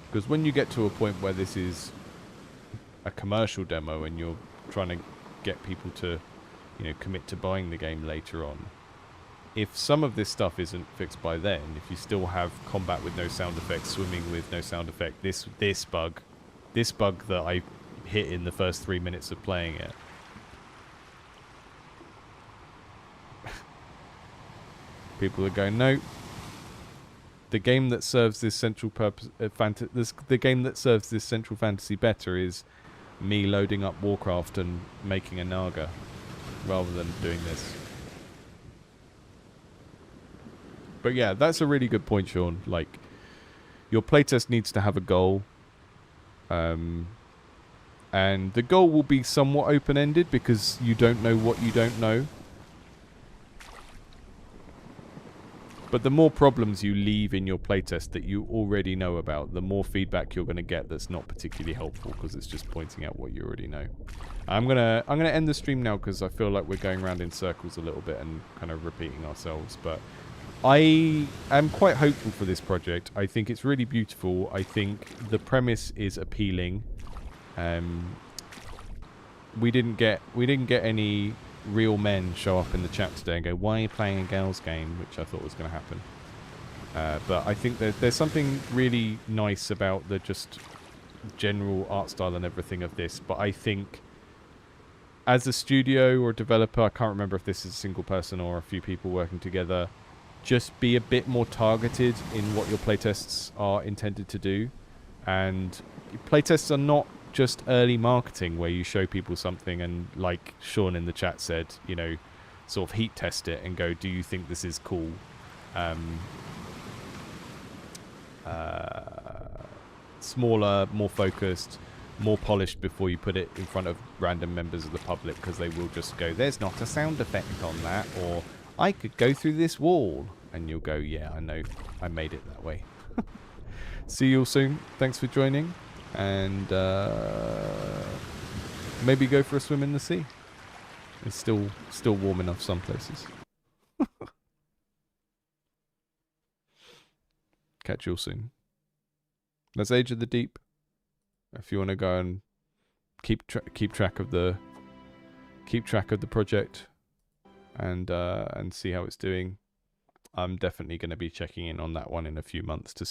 Because when you get to a point where this is a commercial demo and you're trying to get people to, you know, commit to buying the game later on, if some of this stuff isn't fixed by then, if you still have combat with no sound effects, swimming with no sound effect, this bug that I hit in the first 3 minutes of playing it, people are going, no. The game that serves this central purpose, the game that serves this central fantasy better is me loading up Warcraft and making a Naga, rather than doing this. But yeah, that's a really good point, Sean. Like, your playtest needs to have a goal. And the goal will be somewhat open-ended because you don't know what you don't know. But the more problems you leave in your playtest that you already know about, the more feedback you're going to get that's not particularly helpful, because it's just pointing out what you already know. I'm gonna end the stream now because I feel like we're going around in circles a little bit and kind of repeating ourselves. But I am quite hopeful for this project. I think it's really beautiful. I think the premise is appealing. We didn't get any real men show up in the chat today and go, why are you playing a girls game, which I thought was going to happen. But I think there's something really nice about the just general art style and everything of this. But I think as a studio or developer, I can't remember if this is a single person or a few people working together, just be a bit more targeted in what your playtests are intended to do. And playtests are not just early marketing where you show people something and, like Sean in the chat said, you know, sort of heat test it and go, do you think this is cool? Smaller, more focused, more polished before you put it in front of random members of the public, because they will just go, there's not a sound effect on that, or I could go through this wall, and you'll go, yeah, I know, I made it that way. See you all soon. Thanks for joining. And maybe go for a swim in the sea. It's still warm enough some places. Catch you all soon. That's Age of the Deep. If you want to go and keep track of the project and see how it's doing, I'm definitely going to be checking in on that one in a few months to